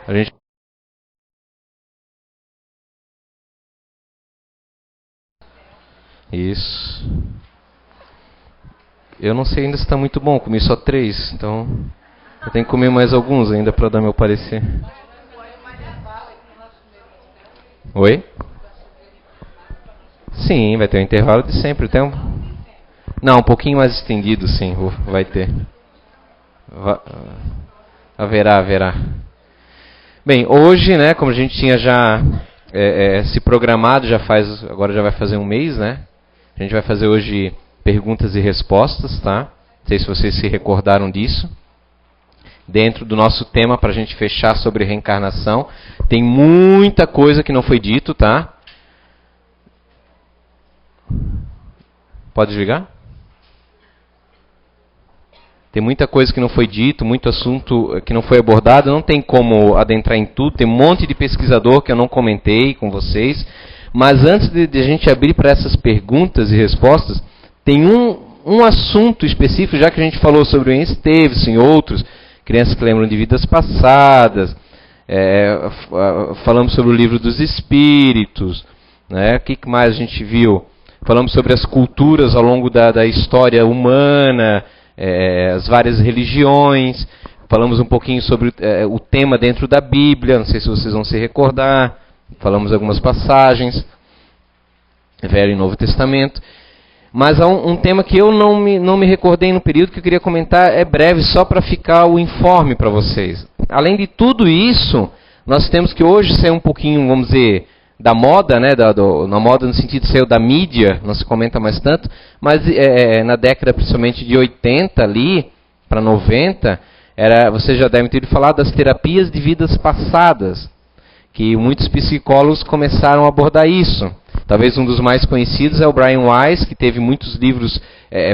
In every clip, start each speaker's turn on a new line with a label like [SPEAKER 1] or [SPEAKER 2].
[SPEAKER 1] A gente... Isso. Eu não sei ainda se está muito bom, comi só 3, então eu tenho que comer mais alguns ainda para dar meu parecer. Oi? Sim, vai ter um intervalo de sempre. Tem um... Não, um pouquinho mais estendido, sim, vai ter. Haverá. Bem, hoje, né, como a gente tinha já se programado, agora já vai fazer um mês, né? A gente vai fazer hoje perguntas e respostas, tá? Não sei se vocês se recordaram disso. Dentro do nosso tema, para a gente fechar sobre reencarnação, tem muita coisa que não foi dito, tá? Pode desligar? Tem muita coisa que não foi dito, muito assunto que não foi abordado, não tem como adentrar em tudo, tem um monte de pesquisador que eu não comentei com vocês, mas antes de a gente abrir para essas perguntas e respostas, tem um assunto específico, já que a gente falou sobre o Ian Stevenson e outros, crianças que lembram de vidas passadas, falamos sobre o livro dos espíritos, né? O que mais a gente viu? Falamos sobre as culturas ao longo da história humana, as várias religiões, falamos um pouquinho sobre o tema dentro da Bíblia, não sei se vocês vão se recordar, falamos algumas passagens, Velho e Novo Testamento, mas há um tema que eu não me recordei no período que eu queria comentar, é breve, só para ficar o informe para vocês. Além de tudo isso, nós temos que hoje ser um pouquinho, vamos dizer, da moda, né, na moda no sentido de ser da mídia, não se comenta mais tanto, mas na década principalmente de 80 ali, para 90, vocês já devem ter ouvido falar das terapias de vidas passadas, que muitos psicólogos começaram a abordar isso. Talvez um dos mais conhecidos é o Brian Weiss, que teve muitos livros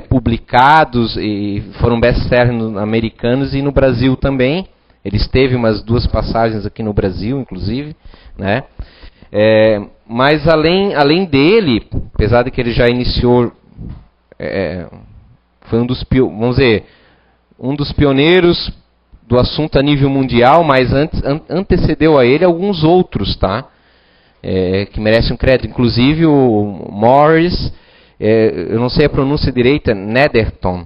[SPEAKER 1] publicados e foram best-sellers americanos e no Brasil também. Ele esteve umas 2 passagens aqui no Brasil, inclusive, né? Mas além dele, apesar de que ele já iniciou, foi um dos pioneiros do assunto a nível mundial, mas antecedeu a ele alguns outros, tá? Que merecem um crédito, inclusive o Morris, eu não sei a pronúncia direita, Netherton,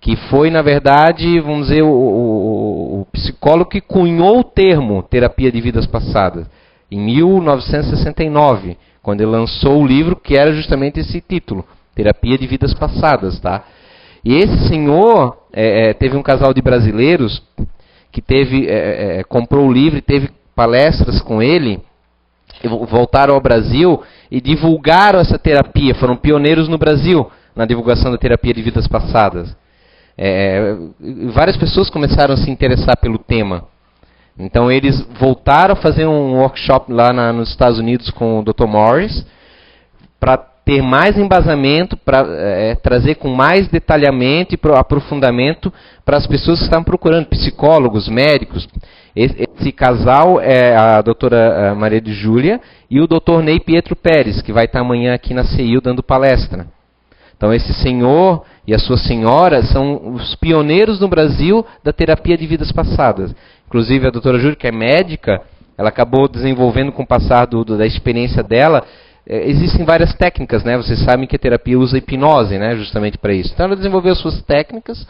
[SPEAKER 1] que foi, na verdade, vamos dizer, o psicólogo que cunhou o termo terapia de vidas passadas. Em 1969, quando ele lançou o livro que era justamente esse título, Terapia de Vidas Passadas, tá? E esse senhor teve um casal de brasileiros que comprou o livro e teve palestras com ele, voltaram ao Brasil e divulgaram essa terapia, foram pioneiros no Brasil na divulgação da terapia de vidas passadas. Várias pessoas começaram a se interessar pelo tema. Então eles voltaram a fazer um workshop lá nos Estados Unidos com o Dr. Morris, para ter mais embasamento, para trazer com mais detalhamento e aprofundamento para as pessoas que estavam procurando, psicólogos, médicos. Esse casal é a doutora Maria de Júlia e o Dr. Ney Pietro Pérez, que vai estar amanhã aqui na CEIU dando palestra. Então esse senhor e a sua senhora são os pioneiros no Brasil da terapia de vidas passadas. Inclusive a doutora Júlia, que é médica, ela acabou desenvolvendo com o passar da experiência dela. Existem várias técnicas, né? Vocês sabem que a terapia usa hipnose, né? Justamente para isso. Então ela desenvolveu suas técnicas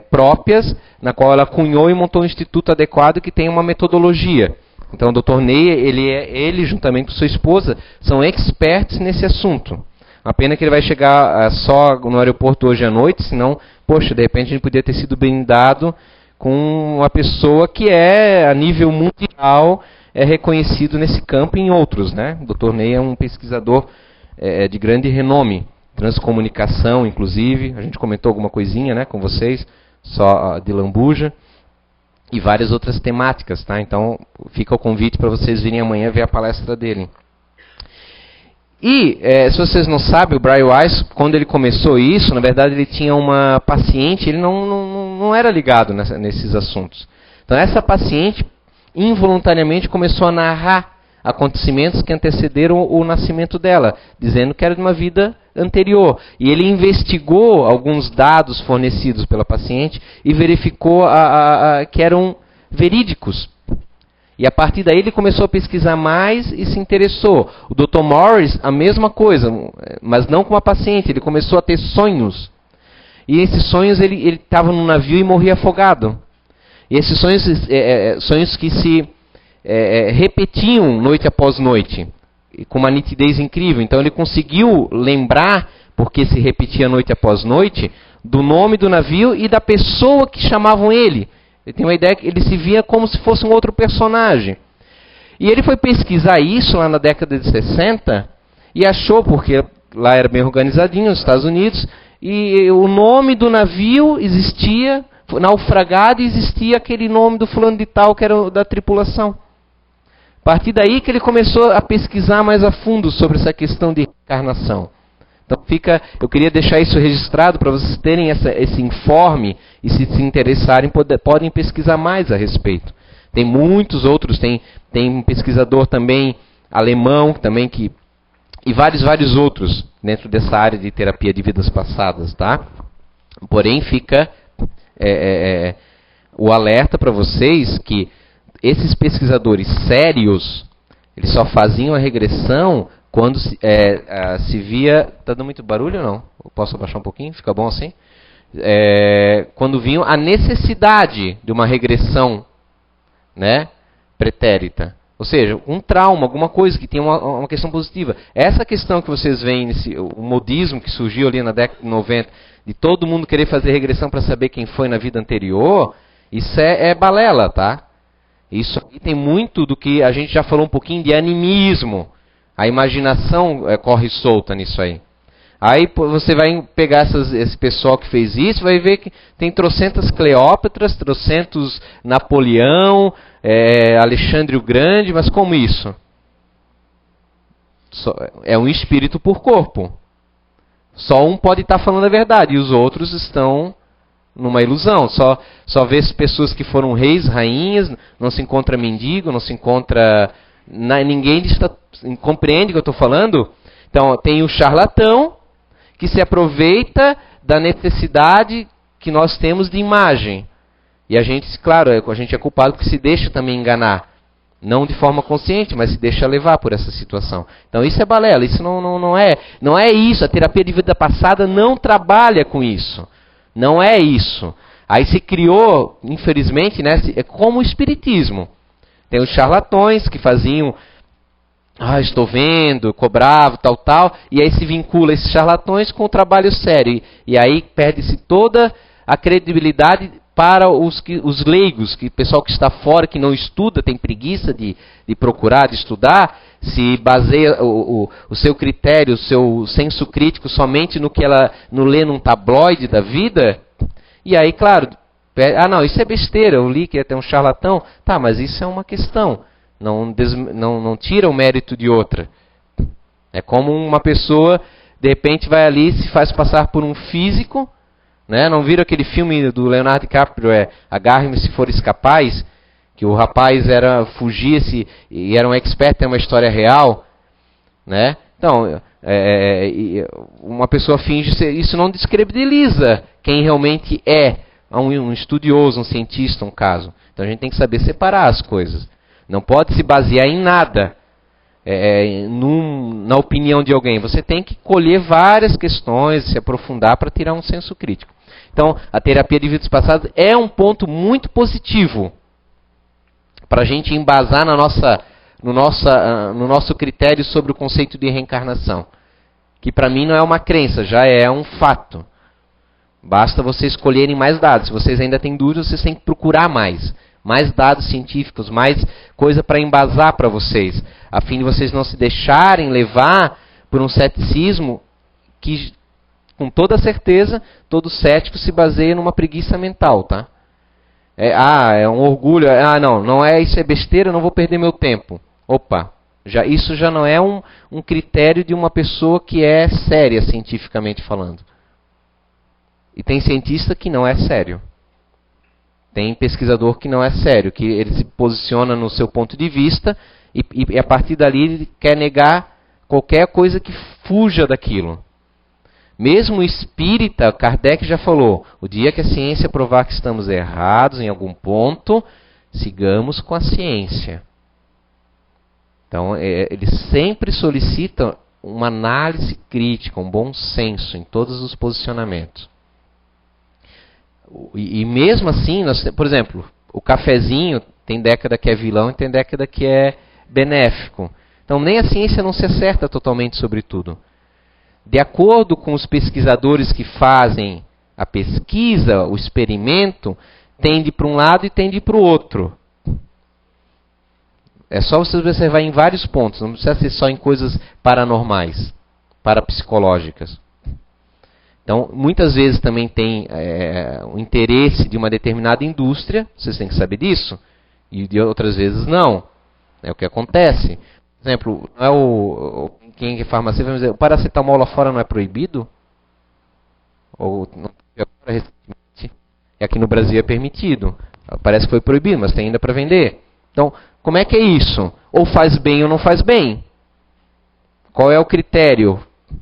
[SPEAKER 1] próprias, na qual ela cunhou e montou um instituto adequado que tem uma metodologia. Então o Dr. Ney, ele juntamente com sua esposa, são experts nesse assunto. A pena que ele vai chegar só no aeroporto hoje à noite, senão, poxa, de repente a gente poderia ter sido brindado com uma pessoa que a nível mundial, reconhecido nesse campo e em outros, né? O Dr. Ney é um pesquisador de grande renome, transcomunicação, inclusive, a gente comentou alguma coisinha, né, com vocês, só de lambuja, e várias outras temáticas, tá? Então, fica o convite para vocês virem amanhã ver a palestra dele. E, se vocês não sabem, o Brian Weiss, quando ele começou isso, na verdade ele tinha uma paciente, ele não era ligado nesses assuntos. Então essa paciente, involuntariamente, começou a narrar acontecimentos que antecederam o nascimento dela, dizendo que era de uma vida anterior. E ele investigou alguns dados fornecidos pela paciente e verificou que eram verídicos. E a partir daí ele começou a pesquisar mais e se interessou. O Dr. Morris, a mesma coisa, mas não com uma paciente. Ele começou a ter sonhos. E esses sonhos, ele estava num navio e morria afogado. E esses sonhos, sonhos que se repetiam noite após noite, com uma nitidez incrível. Então ele conseguiu lembrar, porque se repetia noite após noite, do nome do navio e da pessoa que chamavam ele. Ele tem uma ideia que ele se via como se fosse um outro personagem. E ele foi pesquisar isso lá na década de 60 e achou, porque lá era bem organizadinho, nos Estados Unidos, e o nome do navio existia, naufragado, e existia aquele nome do fulano de tal, que era da tripulação. A partir daí que ele começou a pesquisar mais a fundo sobre essa questão de reencarnação. Então eu queria deixar isso registrado para vocês terem esse informe e se interessarem, podem pesquisar mais a respeito. Tem muitos outros, tem um pesquisador também alemão, e vários outros dentro dessa área de terapia de vidas passadas, tá? Porém, fica o alerta para vocês que esses pesquisadores sérios, eles só faziam a regressão quando se via... Está dando muito barulho ou não? Eu posso abaixar um pouquinho? Fica bom assim? Quando viam a necessidade de uma regressão, né, pretérita. Ou seja, um trauma, alguma coisa que tem uma questão positiva. Essa questão que vocês veem, o modismo que surgiu ali na década de 90, de todo mundo querer fazer regressão para saber quem foi na vida anterior, isso é balela, tá? Isso aqui tem muito do que a gente já falou um pouquinho de animismo. A imaginação corre solta nisso aí. Aí você vai pegar esse pessoal que fez isso, vai ver que tem trocentas Cleópatras, trocentos Napoleão, Alexandre o Grande, mas como isso? É um espírito por corpo. Só um pode estar falando a verdade e os outros estão numa ilusão. Só vê pessoas que foram reis, rainhas, não se encontra mendigo, não se encontra... Ninguém compreende o que eu estou falando? Então, tem o charlatão que se aproveita da necessidade que nós temos de imagem. E a gente, claro, a gente é culpado porque se deixa também enganar. Não de forma consciente, mas se deixa levar por essa situação. Então isso é balela, isso não é isso. A terapia de vida passada não trabalha com isso. Não é isso. Aí se criou, infelizmente, né, é como o espiritismo. Tem os charlatões que faziam, estou vendo, cobrava, tal, e aí se vincula esses charlatões com o trabalho sério. E aí perde-se toda a credibilidade para os leigos, que o pessoal que está fora, que não estuda, tem preguiça de procurar, de estudar, se baseia o seu critério, o seu senso crítico somente no ler num tabloide da vida. E aí, claro, não, isso é besteira, eu li que ia ter um charlatão. Tá, mas isso é uma questão. Não tira o mérito de outra. É como uma pessoa, de repente, vai ali e se faz passar por um físico, né? Não viram aquele filme do Leonardo DiCaprio, Agarre-me se fores capaz, que o rapaz fugia-se e era um expert em uma história real, né? Então, uma pessoa finge ser, isso não descredibiliza quem realmente é um estudioso, um cientista, um caso. Então a gente tem que saber separar as coisas. Não pode se basear em nada, na opinião de alguém. Você tem que colher várias questões, se aprofundar para tirar um senso crítico. Então, a terapia de vidas passadas é um ponto muito positivo para a gente embasar no nosso critério sobre o conceito de reencarnação. Que para mim não é uma crença, já é um fato. Basta vocês escolherem mais dados. Se vocês ainda têm dúvidas, vocês têm que procurar mais dados científicos, mais coisa para embasar para vocês, a fim de vocês não se deixarem levar por um ceticismo que, com toda certeza, todo cético se baseia numa preguiça mental, tá? É um orgulho, não é, isso é besteira, eu não vou perder meu tempo. Opa, isso já não é um critério de uma pessoa que é séria, cientificamente falando. E tem cientista que não é sério. Tem pesquisador que não é sério, que ele se posiciona no seu ponto de vista e a partir dali ele quer negar qualquer coisa que fuja daquilo. Mesmo o espírita, Kardec já falou, o dia que a ciência provar que estamos errados em algum ponto, sigamos com a ciência. Então, eles sempre solicitam uma análise crítica, um bom senso em todos os posicionamentos. E mesmo assim, por exemplo, o cafezinho tem década que é vilão e tem década que é benéfico. Então, nem a ciência não se acerta totalmente sobre tudo. De acordo com os pesquisadores que fazem a pesquisa, o experimento, tende para um lado e tende para o outro. É só você observar em vários pontos, não precisa ser só em coisas paranormais, parapsicológicas. Então, muitas vezes também tem o interesse de uma determinada indústria, vocês têm que saber disso, e de outras vezes não. É o que acontece. Por exemplo, não é quem é farmacêutico vai dizer, o paracetamol lá fora não é proibido? Ou não, recentemente, e aqui no Brasil é permitido. Parece que foi proibido, mas tem ainda para vender. Então, como é que é isso? Ou faz bem ou não faz bem? Qual é o critério?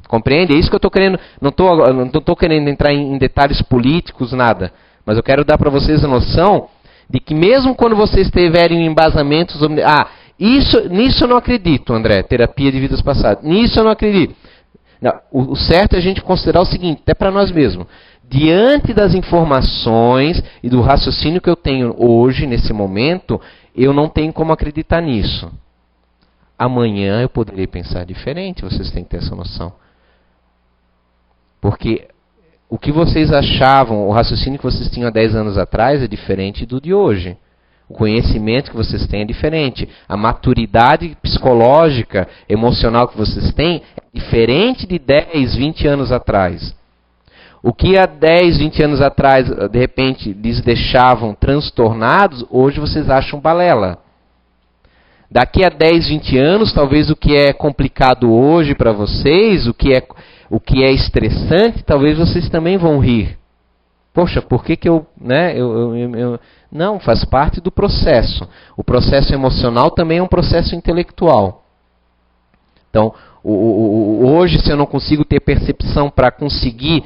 [SPEAKER 1] Compreende? É isso que eu estou querendo. Não estou querendo entrar em detalhes políticos, nada. Mas eu quero dar para vocês a noção de que mesmo quando vocês tiverem embasamentos... nisso eu não acredito, André, terapia de vidas passadas. Nisso eu não acredito. Não, o certo é a gente considerar o seguinte, até para nós mesmos. Diante das informações e do raciocínio que eu tenho hoje, nesse momento, eu não tenho como acreditar nisso. Amanhã eu poderei pensar diferente, vocês têm que ter essa noção. Porque o que vocês achavam, o raciocínio que vocês tinham há 10 anos atrás é diferente do de hoje. O conhecimento que vocês têm é diferente. A maturidade psicológica, emocional que vocês têm é diferente de 10, 20 anos atrás. O que há 10, 20 anos atrás, de repente, lhes deixavam transtornados, hoje vocês acham balela. Daqui a 10, 20 anos, talvez o que é complicado hoje para vocês, o que é estressante, talvez vocês também vão rir. Poxa, por que eu... Não, faz parte do processo. O processo emocional também é um processo intelectual. Então, hoje, se eu não consigo ter percepção para conseguir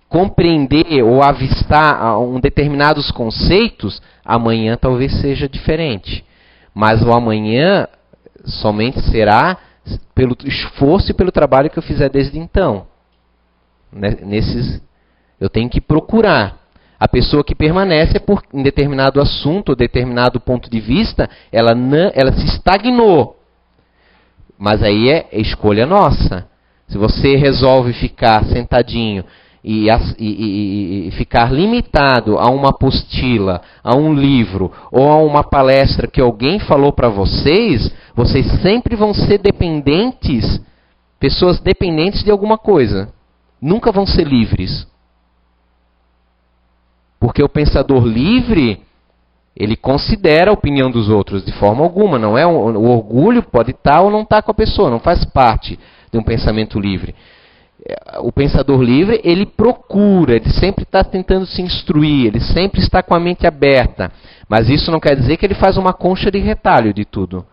[SPEAKER 1] compreender ou avistar determinados conceitos, amanhã talvez seja diferente. Mas o amanhã somente será pelo esforço e pelo trabalho que eu fizer desde então. Eu tenho que procurar. A pessoa que permanece em determinado assunto, ou determinado ponto de vista, ela se estagnou. Mas aí é escolha nossa. Se você resolve ficar sentadinho e ficar limitado a uma apostila, a um livro ou a uma palestra que alguém falou para vocês, vocês sempre vão ser dependentes, pessoas dependentes de alguma coisa. Nunca vão ser livres. Porque o pensador livre, ele considera a opinião dos outros de forma alguma. Não é o orgulho pode estar ou não estar com a pessoa, não faz parte de um pensamento livre. O pensador livre, ele procura, ele sempre está tentando se instruir, ele sempre está com a mente aberta. Mas isso não quer dizer que ele faz uma concha de retalho de tudo.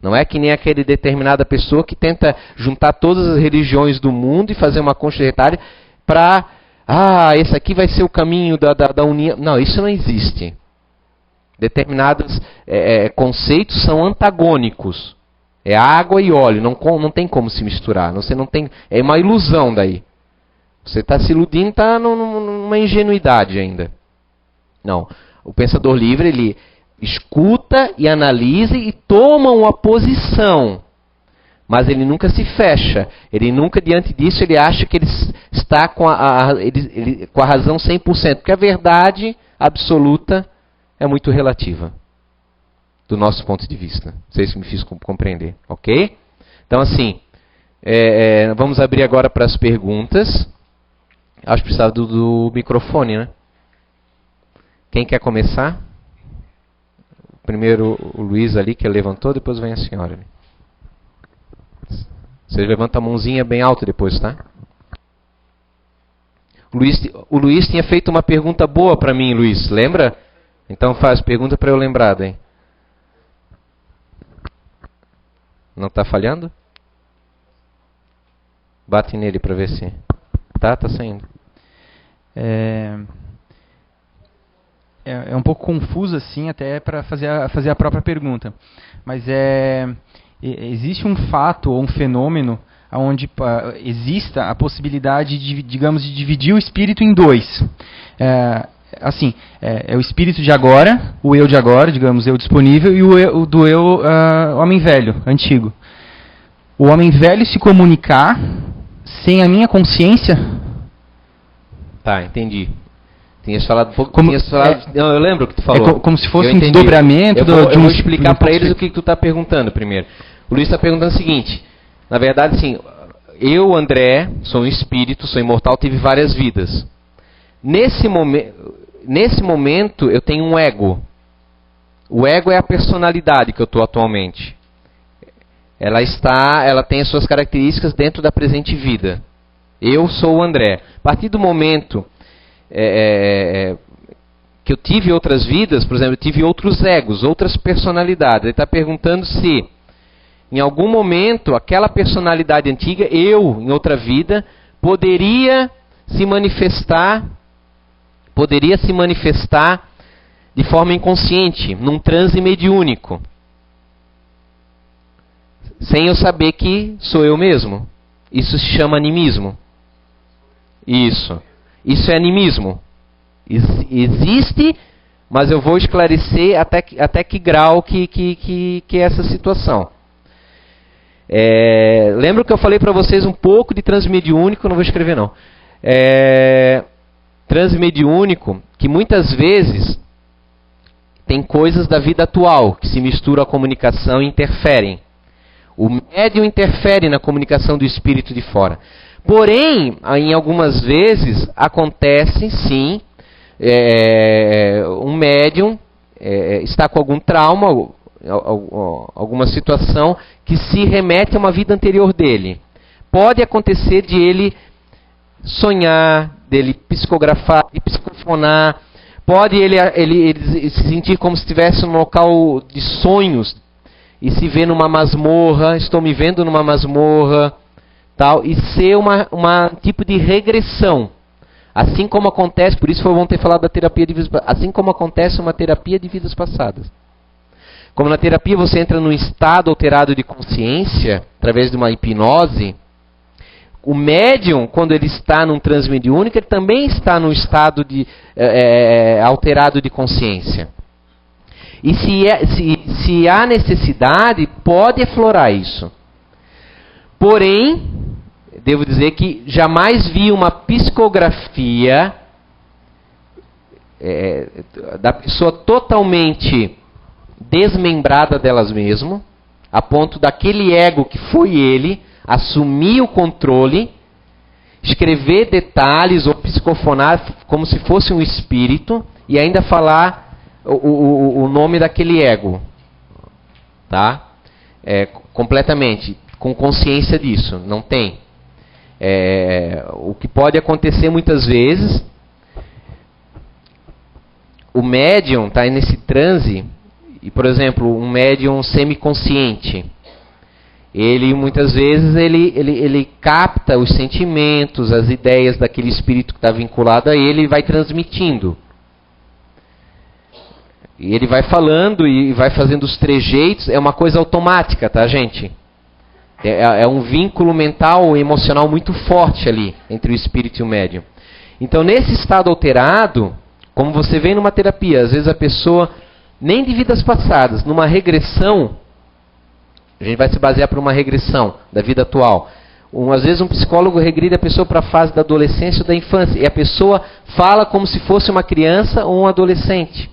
[SPEAKER 1] Não é que nem aquele determinada pessoa que tenta juntar todas as religiões do mundo e fazer uma concha de retalho para... esse aqui vai ser o caminho da união. Não, isso não existe. Determinados conceitos são antagônicos. É água e óleo, não tem como se misturar. Você não tem, é uma ilusão daí. Você está se iludindo, está numa ingenuidade ainda. Não. O pensador livre, ele escuta e analisa e toma uma posição. Mas ele nunca se fecha. Ele nunca, diante disso, ele acha que ele está com com a razão 100%. Porque a verdade absoluta é muito relativa. Do nosso ponto de vista. Não sei se me fiz compreender. Ok? Então, assim, vamos abrir agora para as perguntas. Acho que precisava do microfone, né? Quem quer começar? Primeiro o Luiz ali, que levantou, depois vem a senhora ali. Você levanta a mãozinha bem alta depois, tá? O Luiz tinha feito uma pergunta boa para mim, Luiz. Lembra? Então faz pergunta para eu lembrar, daí. Não está falhando? Bate nele para ver se... Tá saindo.
[SPEAKER 2] é um pouco confuso assim, até para fazer a própria pergunta. Mas existe um fato ou um fenômeno onde exista a possibilidade de, digamos, de dividir o espírito em dois. É o espírito de agora, o eu de agora, digamos, eu disponível, e o do eu homem velho, antigo. O homem velho se comunicar sem a minha consciência?
[SPEAKER 1] Tá, entendi. Tinhas falado um pouco. Não, eu lembro o que tu falou.
[SPEAKER 2] Como se fosse um desdobramento
[SPEAKER 1] eu vou explicar para eles o que tu está perguntando primeiro. O Luiz está perguntando o seguinte: na verdade, sim, eu, André, sou um espírito, sou imortal, tive várias vidas. Nesse momento, eu tenho um ego. O ego é a personalidade que eu estou atualmente. Ela tem as suas características dentro da presente vida. Eu sou o André. A partir do momento que eu tive outras vidas, por exemplo, eu tive outros egos, outras personalidades. Ele está perguntando se, em algum momento, aquela personalidade antiga, eu, em outra vida, poderia se manifestar de forma inconsciente, num transe mediúnico, sem eu saber que sou eu mesmo. Isso se chama animismo. Isso é animismo. Existe, mas eu vou esclarecer até que grau que é essa situação. Lembra que eu falei para vocês um pouco de transmediúnico? Não vou escrever não. Transmediúnico, que muitas vezes tem coisas da vida atual que se misturam à comunicação e interferem. O médium interfere na comunicação do espírito de fora. Porém, em algumas vezes, acontece, sim, um médium está com algum trauma, alguma situação que se remete a uma vida anterior dele. Pode acontecer de ele sonhar, dele psicografar, de psicofonar. Pode ele se sentir como se estivesse num local de sonhos e se ver numa masmorra, estou me vendo numa masmorra, tal, e ser uma tipo de regressão. Assim como acontece, por isso foi bom ter falado da terapia de vidas passadas, assim como acontece uma terapia de vidas passadas. Como na terapia você entra num estado alterado de consciência, através de uma hipnose, o médium, quando ele está num transe mediúnico, ele também está num estado alterado de consciência. E se há necessidade, pode aflorar isso. Porém, devo dizer que jamais vi uma psicografia da pessoa totalmente desmembrada delas mesmas, a ponto daquele ego que foi ele assumir o controle, escrever detalhes ou psicofonar como se fosse um espírito e ainda falar o nome daquele ego, tá? Completamente, com consciência disso, não tem. O que pode acontecer muitas vezes, o médium está nesse transe, e por exemplo, um médium semiconsciente, ele muitas vezes ele capta os sentimentos, as ideias daquele espírito que está vinculado a ele e vai transmitindo. E ele vai falando e vai fazendo os trejeitos, é uma coisa automática, tá, gente? É um vínculo mental e emocional muito forte ali, entre o espírito e o médium. Então, nesse estado alterado, como você vê numa terapia, às vezes a pessoa, nem de vidas passadas, numa regressão, a gente vai se basear por uma regressão da vida atual. Às vezes um psicólogo regride a pessoa para a fase da adolescência ou da infância, e a pessoa fala como se fosse uma criança ou um adolescente.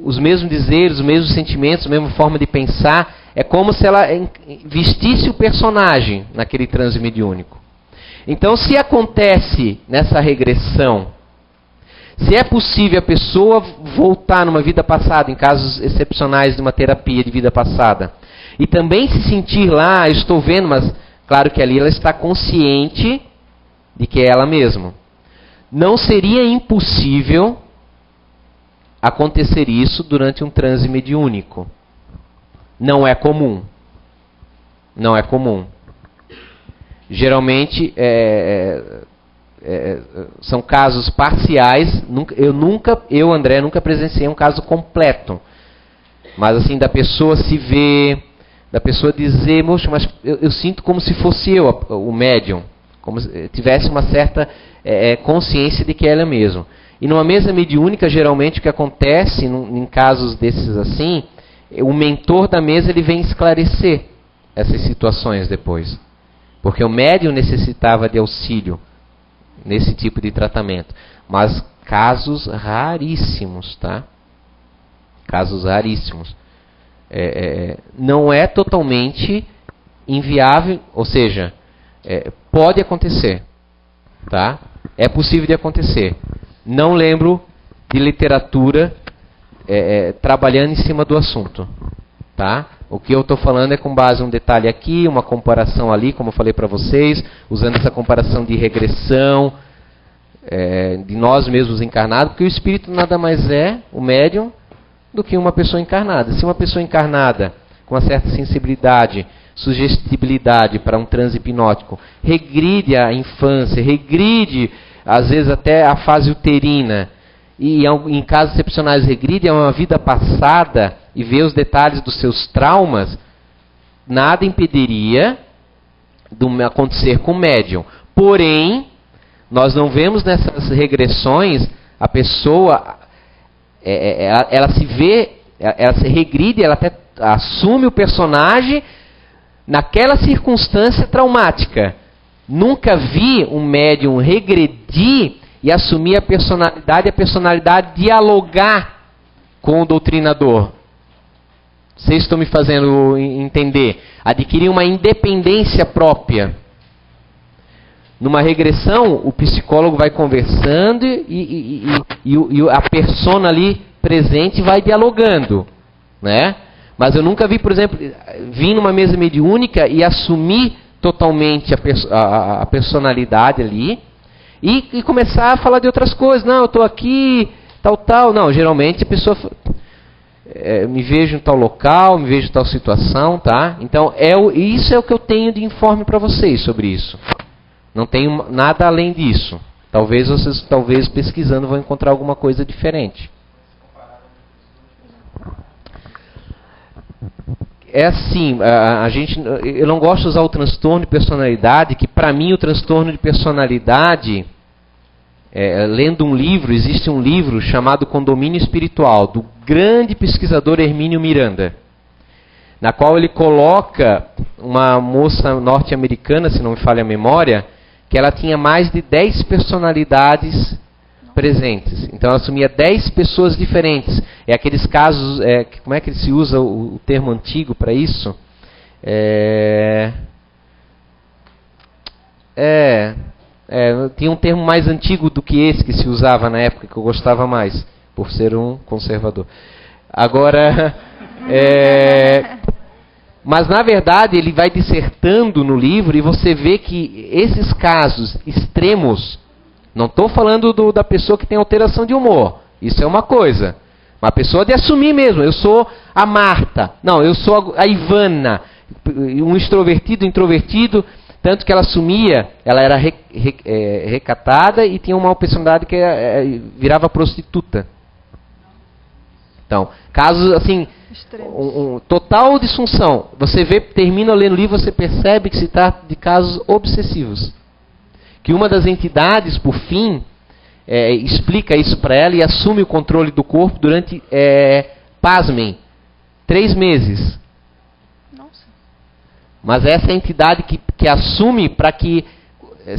[SPEAKER 1] Os mesmos dizeres, os mesmos sentimentos, a mesma forma de pensar. É como se ela vestisse o personagem naquele transe mediúnico. Então, se acontece nessa regressão, se é possível a pessoa voltar numa vida passada, em casos excepcionais de uma terapia de vida passada, e também se sentir lá, estou vendo, mas claro que ali ela está consciente de que é ela mesma. Não seria impossível acontecer isso durante um transe mediúnico. Não é comum. Não é comum. Geralmente, são casos parciais. Eu, André, nunca presenciei um caso completo. Mas assim, da pessoa se ver, da pessoa dizer, moxa, mas eu sinto como se fosse eu, o médium, como se tivesse uma certa consciência de que ela é mesmo. E numa mesa mediúnica, geralmente o que acontece em casos desses assim, o mentor da mesa ele vem esclarecer essas situações depois. Porque o médium necessitava de auxílio nesse tipo de tratamento. Mas casos raríssimos, tá? Casos raríssimos. Não é totalmente inviável, ou seja, pode acontecer, tá? É possível de acontecer. Não lembro de literatura trabalhando em cima do assunto, tá? O que eu estou falando é com base em um detalhe aqui, uma comparação ali, como eu falei para vocês, usando essa comparação de regressão de nós mesmos encarnados, porque o espírito nada mais é, o médium, do que uma pessoa encarnada. Se uma pessoa encarnada, com uma certa sensibilidade, sugestibilidade para um transe hipnótico, regride a infância, regride, às vezes até a fase uterina, e em casos excepcionais regride a uma vida passada e vê os detalhes dos seus traumas, nada impediria de acontecer com o médium. Porém, nós não vemos nessas regressões a pessoa, ela se vê, ela se regride, ela até assume o personagem naquela circunstância traumática. Nunca vi um médium regredir e assumir a personalidade dialogar com o doutrinador. Vocês estão me fazendo entender? Adquirir uma independência própria. Numa regressão, o psicólogo vai conversando e a persona ali presente vai dialogando, né? Mas eu nunca vi, por exemplo, vir numa mesa mediúnica e assumir totalmente a personalidade ali e começar a falar de outras coisas. Não, eu estou aqui, tal. Não, geralmente a pessoa... me vejo em tal local, me vejo em tal situação, tá? Então, isso é o que eu tenho de informe para vocês sobre isso. Não tenho nada além disso. Talvez vocês pesquisando vão encontrar alguma coisa diferente. É assim, eu não gosto de usar o transtorno de personalidade, que para mim o transtorno de personalidade, lendo um livro, existe um livro chamado Condomínio Espiritual, do grande pesquisador Hermínio Miranda, na qual ele coloca uma moça norte-americana, se não me falha a memória, que ela tinha mais de 10 personalidades presentes. Então ela assumia 10 pessoas diferentes. É aqueles casos, como é que se usa o termo antigo para isso? Tinha um termo mais antigo do que esse que se usava na época, que eu gostava mais, por ser um conservador. Agora, mas na verdade ele vai dissertando no livro e você vê que esses casos extremos, não estou falando da pessoa que tem alteração de humor, isso é uma coisa, uma pessoa de assumir mesmo, eu sou a Marta, não, eu sou a Ivana, um extrovertido, introvertido, tanto que ela assumia, ela era recatada e tinha uma personalidade que virava prostituta. Então, casos assim, total disfunção. Você vê, termina lendo o livro, você percebe que se trata de casos obsessivos. Que uma das entidades, por fim, explica isso para ela e assume o controle do corpo durante, pasmem, 3 meses. Nossa. Mas essa é a entidade que assume para que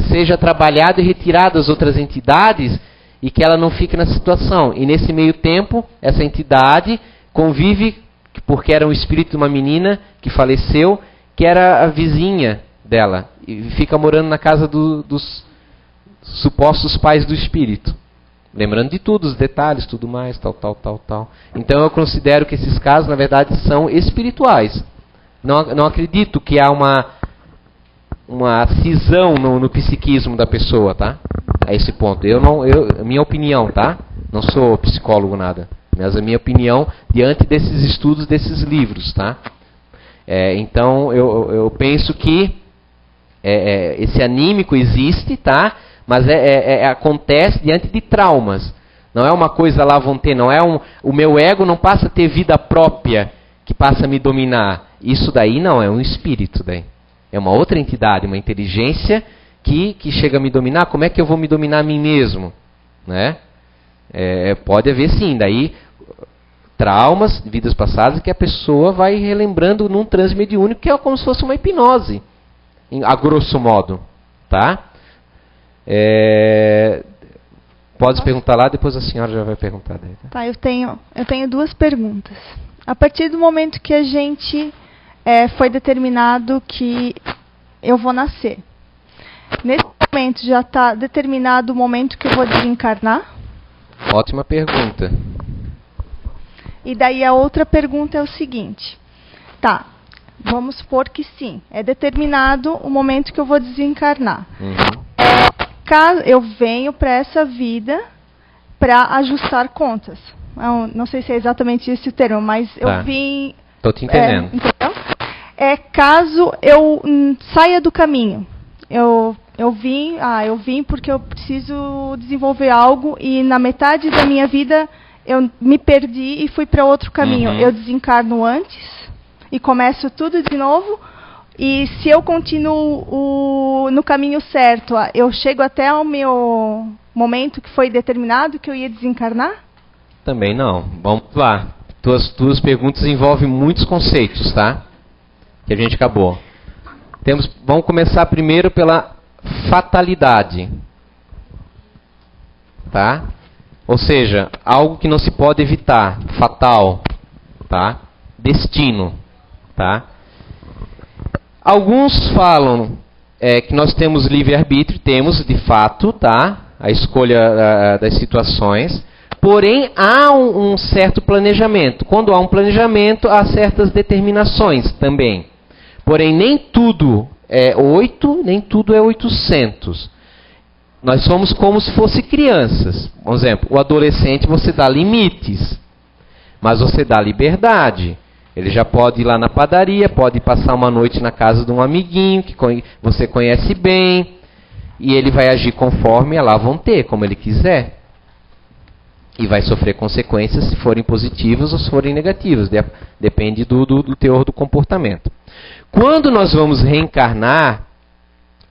[SPEAKER 1] seja trabalhado e retirado as outras entidades e que ela não fique na situação. E nesse meio tempo, essa entidade convive, porque era um espírito de uma menina que faleceu, que era a vizinha dela. E fica morando na casa dos supostos pais do espírito. Lembrando de tudo, os detalhes, tudo mais, tal. Então eu considero que esses casos, na verdade, são espirituais. Não acredito que há uma cisão no psiquismo da pessoa, tá? A esse ponto. Minha opinião, tá? Não sou psicólogo, nada. Mas a minha opinião diante desses estudos, desses livros, tá? Então, eu penso que esse anímico existe, tá? mas acontece diante de traumas. Não é uma coisa lá vão ter, o meu ego não passa a ter vida própria que passa a me dominar. Isso daí não, é um espírito daí. É uma outra entidade, uma inteligência que chega a me dominar. Como é que eu vou me dominar a mim mesmo? Né? Pode haver sim, daí traumas, vidas passadas, que a pessoa vai relembrando num transe mediúnico, que é como se fosse uma hipnose, a grosso modo. Tá? Pode perguntar lá, depois a senhora já vai perguntar. Daí, tá?
[SPEAKER 3] Tá, eu tenho duas perguntas. A partir do momento que a gente foi determinado que eu vou nascer, nesse momento já está determinado o momento que eu vou desencarnar?
[SPEAKER 1] Ótima pergunta.
[SPEAKER 3] E daí a outra pergunta é o seguinte. Tá, vamos supor que sim, é determinado o momento que eu vou desencarnar.
[SPEAKER 1] Uhum.
[SPEAKER 3] Eu venho para essa vida para ajustar contas. Não sei se é exatamente esse o termo, mas
[SPEAKER 1] tá.
[SPEAKER 3] eu vim...
[SPEAKER 1] Estou te entendendo.
[SPEAKER 3] Entendeu? Caso eu saia do caminho, eu vim porque eu preciso desenvolver algo e na metade da minha vida eu me perdi e fui para outro caminho.
[SPEAKER 1] Uhum.
[SPEAKER 3] Eu desencarno antes e começo tudo de novo. E se eu continuo no caminho certo, eu chego até o meu momento que foi determinado que eu ia desencarnar?
[SPEAKER 1] Também não. Vamos lá. Tuas perguntas envolvem muitos conceitos, tá? Que a gente acabou. Vamos começar primeiro pela fatalidade. Tá? Ou seja, algo que não se pode evitar. Fatal. Tá? Destino. Tá? Alguns falam que nós temos livre-arbítrio, temos de fato, tá? A escolha das situações, porém há um certo planejamento. Quando há um planejamento, há certas determinações também. Porém, nem tudo é 8, nem tudo é 800. Nós somos como se fossem crianças. Por exemplo, o adolescente você dá limites, mas você dá liberdade. Ele já pode ir lá na padaria, pode passar uma noite na casa de um amiguinho que você conhece bem, e ele vai agir conforme lá vão ter, como ele quiser. E vai sofrer consequências se forem positivas ou se forem negativas. Depende do teor do comportamento. Quando nós vamos reencarnar,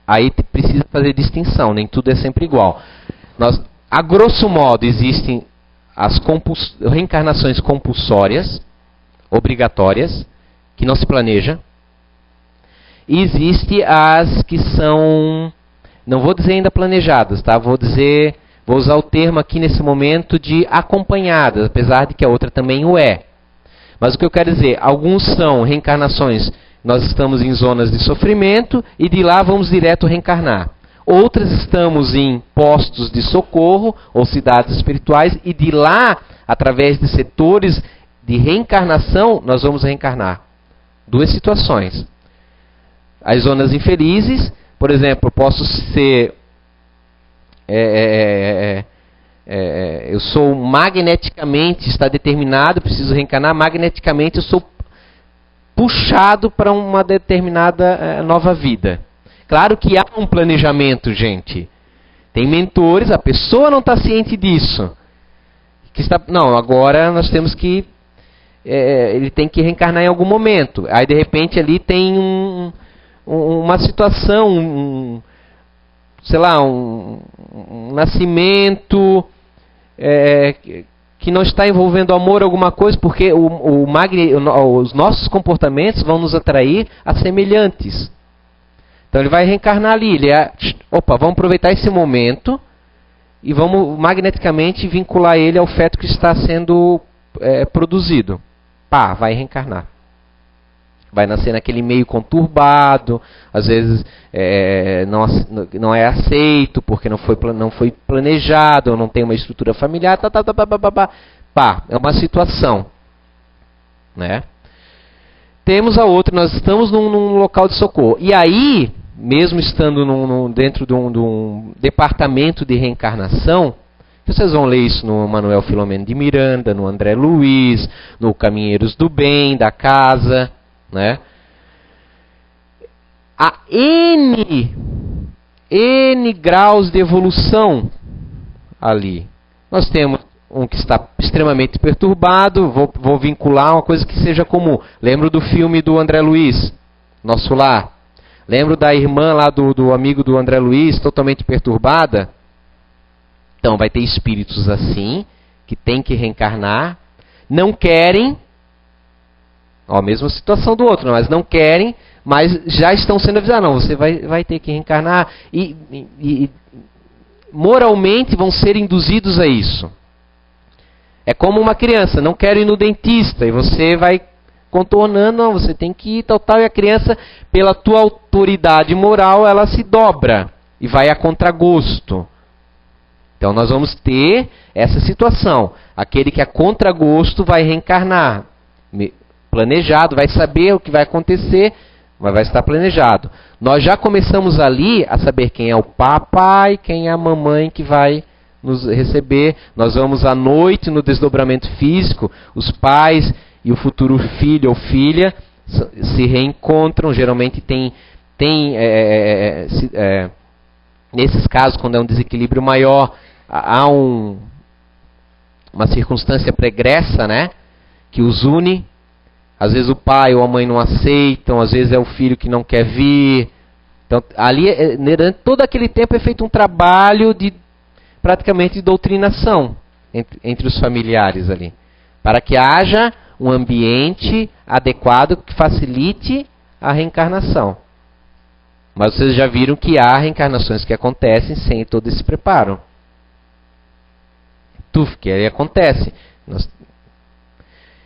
[SPEAKER 1] aí precisa fazer distinção, nem tudo é sempre igual. A grosso modo, existem as reencarnações compulsórias, obrigatórias, que não se planeja. E existe as que são, não vou dizer ainda planejadas, tá? Vou usar o termo aqui nesse momento de acompanhadas, apesar de que a outra também o é. Mas o que eu quero dizer, alguns são reencarnações, nós estamos em zonas de sofrimento e de lá vamos direto reencarnar. Outras estamos em postos de socorro ou cidades espirituais e de lá, através de setores de reencarnação, nós vamos reencarnar. Duas situações. As zonas infelizes, por exemplo, posso ser... eu sou magneticamente, está determinado, preciso reencarnar, magneticamente eu sou puxado para uma determinada nova vida. Claro que há um planejamento, gente. Tem mentores, a pessoa não está ciente disso. Não, agora nós temos que... ele tem que reencarnar em algum momento. Aí, de repente, ali tem uma situação, sei lá, um nascimento que não está envolvendo amor, alguma coisa, porque os nossos comportamentos vão nos atrair a semelhantes. Então ele vai reencarnar ali. Vamos aproveitar esse momento e vamos magneticamente vincular ele ao feto que está sendo produzido. Vai reencarnar. Vai nascer naquele meio conturbado, às vezes não é aceito porque não foi planejado, ou não tem uma estrutura familiar, é uma situação, né? Temos a outra, nós estamos num local de socorro. E aí, mesmo estando dentro de um departamento de reencarnação, vocês vão ler isso no Manuel Filomeno de Miranda, no André Luiz, no Caminheiros do Bem, da Casa, né? Há N N graus de evolução ali. Nós temos um que está extremamente perturbado, vou vincular uma coisa que seja comum. Lembro do filme do André Luiz, Nosso Lar. Lembro da irmã lá do amigo do André Luiz, totalmente perturbada. Então, vai ter espíritos assim, que tem que reencarnar, não querem, ó, a mesma situação do outro, mas não querem, mas já estão sendo avisados, não, você vai ter que reencarnar, e moralmente vão ser induzidos a isso. É como uma criança, não quero ir no dentista, e você vai contornando, não, você tem que ir, tal, e a criança, pela tua autoridade moral, ela se dobra, e vai a contragosto. Então nós vamos ter essa situação. Aquele que a contragosto vai reencarnar. Planejado, vai saber o que vai acontecer, mas vai estar planejado. Nós já começamos ali a saber quem é o papai, quem é a mamãe que vai nos receber. Nós vamos à noite no desdobramento físico, os pais e o futuro filho ou filha se reencontram. Geralmente nesses casos, quando é um desequilíbrio maior, há uma circunstância pregressa, né, que os une. Às vezes o pai ou a mãe não aceitam, às vezes é o filho que não quer vir. Então, ali, durante todo aquele tempo é feito um trabalho de praticamente de doutrinação entre os familiares ali, para que haja um ambiente adequado que facilite a reencarnação. Mas vocês já viram que há reencarnações que acontecem sem todo esse preparo. Que aí acontece.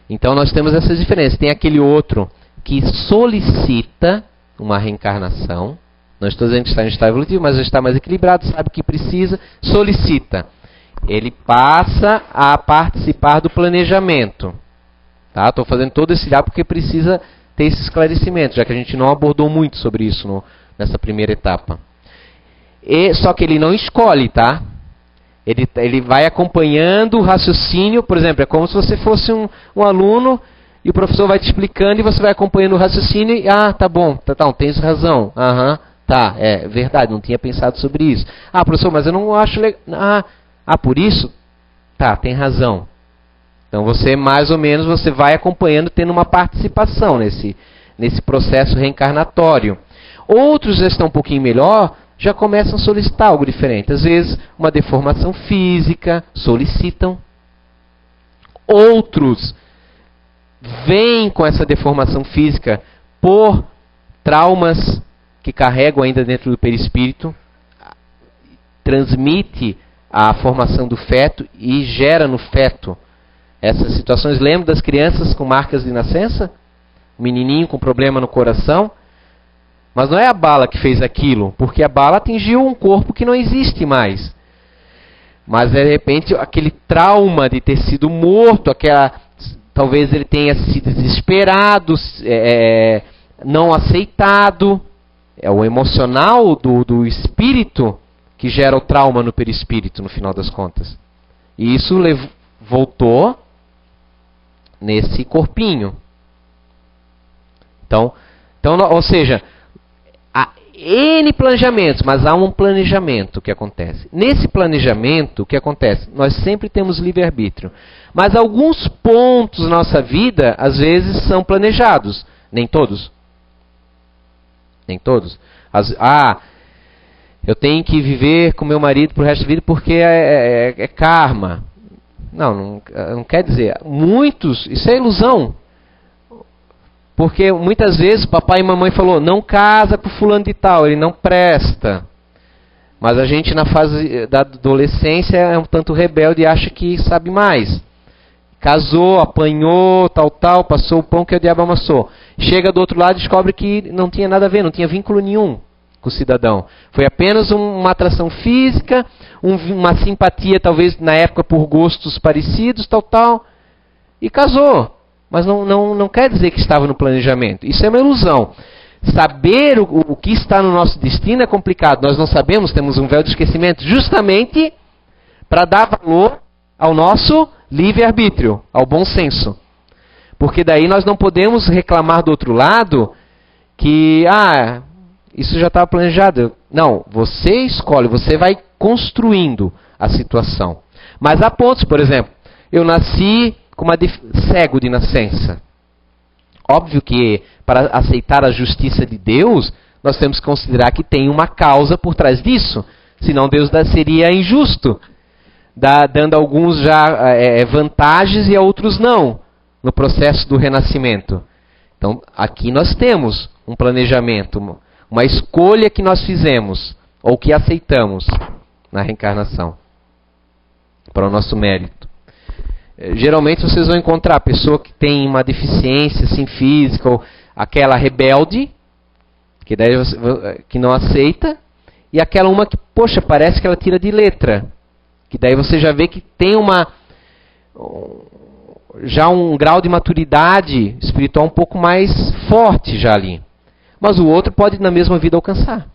[SPEAKER 1] Então nós temos essas diferenças. Tem aquele outro que solicita uma reencarnação. Não estou dizendo que está em estado evolutivo, mas já está mais equilibrado, sabe o que precisa, solicita. Ele passa a participar do planejamento. Tá? Estou fazendo todo esse dado porque precisa ter esse esclarecimento, já que a gente não abordou muito sobre isso nessa primeira etapa. Só que ele não escolhe, tá? Ele vai acompanhando o raciocínio, por exemplo, é como se você fosse um aluno e o professor vai te explicando e você vai acompanhando o raciocínio e, tá bom, tens razão, tá, é verdade, não tinha pensado sobre isso. Professor, mas eu não acho legal, por isso? Tá, tem razão. Então você, mais ou menos, você vai acompanhando, tendo uma participação nesse processo reencarnatório. Outros já estão um pouquinho melhor, já começam a solicitar algo diferente. Às vezes, uma deformação física, solicitam. Outros vêm com essa deformação física por traumas que carregam ainda dentro do perispírito, transmite a formação do feto e gera no feto essas situações. Lembra das crianças com marcas de nascença? Um menininho com problema no coração? Mas não é a bala que fez aquilo, porque a bala atingiu um corpo que não existe mais. Mas, de repente, aquele trauma de ter sido morto, talvez ele tenha se desesperado, não aceitado. É o emocional do espírito que gera o trauma no perispírito, no final das contas. E isso voltou nesse corpinho. Então, ou seja, há N planejamentos, mas há um planejamento que acontece. Nesse planejamento, o que acontece? Nós sempre temos livre-arbítrio. Mas alguns pontos na nossa vida, às vezes, são planejados. Nem todos. Nem todos. Eu tenho que viver com meu marido pro resto da vida porque é karma. Não quer dizer. Muitos, isso é ilusão. Porque muitas vezes papai e mamãe falou, não casa com fulano de tal, ele não presta. Mas a gente na fase da adolescência é um tanto rebelde e acha que sabe mais. Casou, apanhou, tal, passou o pão que o diabo amassou. Chega do outro lado e descobre que não tinha nada a ver, não tinha vínculo nenhum com o cidadão. Foi apenas uma atração física, uma simpatia talvez na época por gostos parecidos, tal, e casou. Mas não quer dizer que estava no planejamento. Isso é uma ilusão. Saber o que está no nosso destino é complicado. Nós não sabemos, temos um véu de esquecimento justamente para dar valor ao nosso livre-arbítrio, ao bom senso. Porque daí nós não podemos reclamar do outro lado que, isso já estava planejado. Não, você escolhe, você vai construindo a situação. Mas há pontos, por exemplo, eu nasci cego de nascença. Óbvio que para aceitar a justiça de Deus, nós temos que considerar que tem uma causa por trás disso. Senão Deus seria injusto, dando a alguns já vantagens e a outros não, no processo do renascimento. Então, aqui nós temos um planejamento, uma escolha que nós fizemos, ou que aceitamos na reencarnação, para o nosso mérito. Geralmente vocês vão encontrar a pessoa que tem uma deficiência assim, física, ou aquela rebelde, que não aceita, e aquela uma que, poxa, parece que ela tira de letra, que daí você já vê que tem já um grau de maturidade espiritual um pouco mais forte já ali. Mas o outro pode na mesma vida alcançar.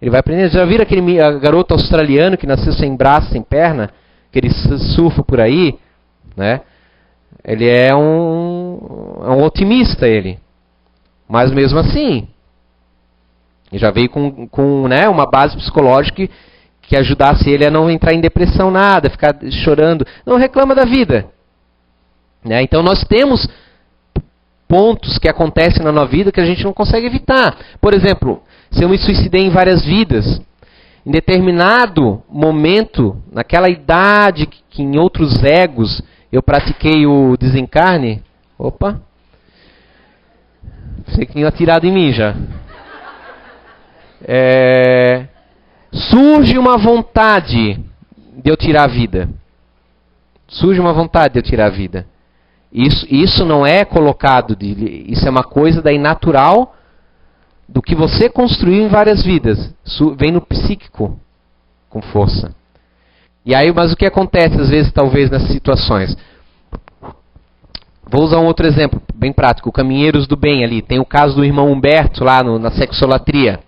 [SPEAKER 1] Ele vai aprender. Já viram aquele garoto australiano que nasceu sem braço, sem perna, que ele surfa por aí, né? Ele é um otimista, ele. Mas mesmo assim, ele já veio com né, uma base psicológica que ajudasse ele a não entrar em depressão, nada, ficar chorando. Não reclama da vida. Né? Então nós temos pontos que acontecem na nossa vida que a gente não consegue evitar. Por exemplo, se eu me suicidei em várias vidas, em determinado momento, naquela idade que em outros egos eu pratiquei o desencarne, opa, sei que tinha atirado em mim já. Surge uma vontade de eu tirar a vida. Surge uma vontade de eu tirar a vida. Isso não é colocado, isso é uma coisa daí natural do que você construiu em várias vidas. Vem no psíquico com força. E aí, mas o que acontece às vezes, talvez, nessas situações? Vou usar um outro exemplo, bem prático. Caminheiros do Bem ali. Tem o caso do irmão Humberto lá na sexolatria.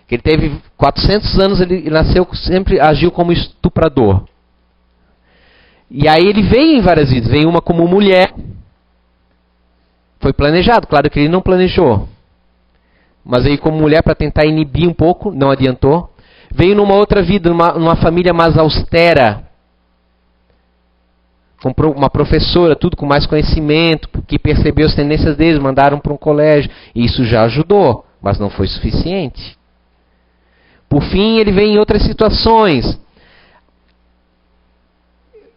[SPEAKER 1] Que ele teve 400 anos, ele nasceu, sempre agiu como estuprador. E aí ele veio em várias vidas. Veio uma como mulher. Foi planejado, claro que ele não planejou. Mas aí como mulher para tentar inibir um pouco, não adiantou. Veio numa outra vida, numa família mais austera. Comprou uma professora, tudo com mais conhecimento, que percebeu as tendências deles, mandaram para um colégio. E isso já ajudou, mas não foi suficiente. Por fim, ele vem em outras situações.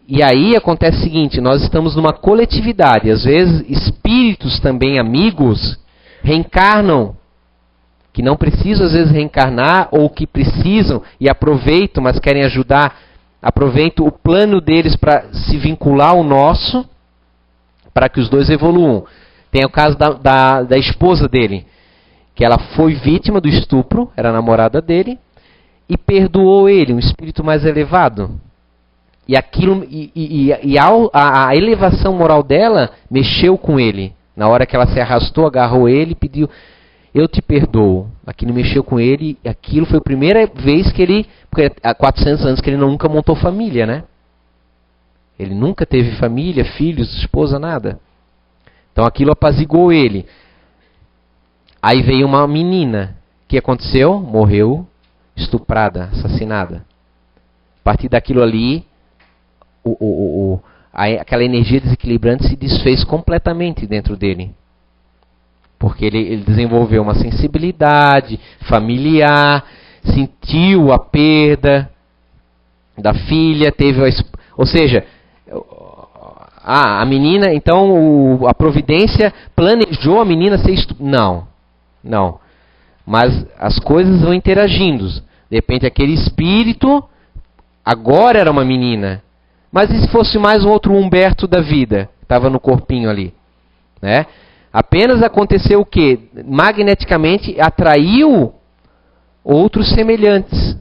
[SPEAKER 1] E aí acontece o seguinte, nós estamos numa coletividade. Às vezes, espíritos também amigos reencarnam, que não precisam às vezes reencarnar, ou que precisam e aproveitam, mas querem ajudar. Aproveitam o plano deles para se vincular ao nosso, para que os dois evoluam. Tem o caso da esposa dele, que ela foi vítima do estupro, era a namorada dele, e perdoou ele, um espírito mais elevado. E a elevação moral dela mexeu com ele. Na hora que ela se arrastou, agarrou ele e pediu, eu te perdoo. Aquilo mexeu com ele, e aquilo foi a primeira vez que ele, porque há 400 anos que ele nunca montou família, né? Ele nunca teve família, filhos, esposa, nada. Então aquilo apaziguou ele. Aí veio uma menina. O que aconteceu? Morreu estuprada, assassinada. A partir daquilo ali, aquela energia desequilibrante se desfez completamente dentro dele. Porque ele desenvolveu uma sensibilidade familiar, sentiu a perda da filha, ou seja, a menina, então a providência planejou a menina ser estuprada. Não. Mas as coisas vão interagindo. De repente aquele espírito agora era uma menina. Mas e se fosse mais um outro Humberto da vida? Estava no corpinho ali. Né? Apenas aconteceu o quê? Magneticamente atraiu outros semelhantes.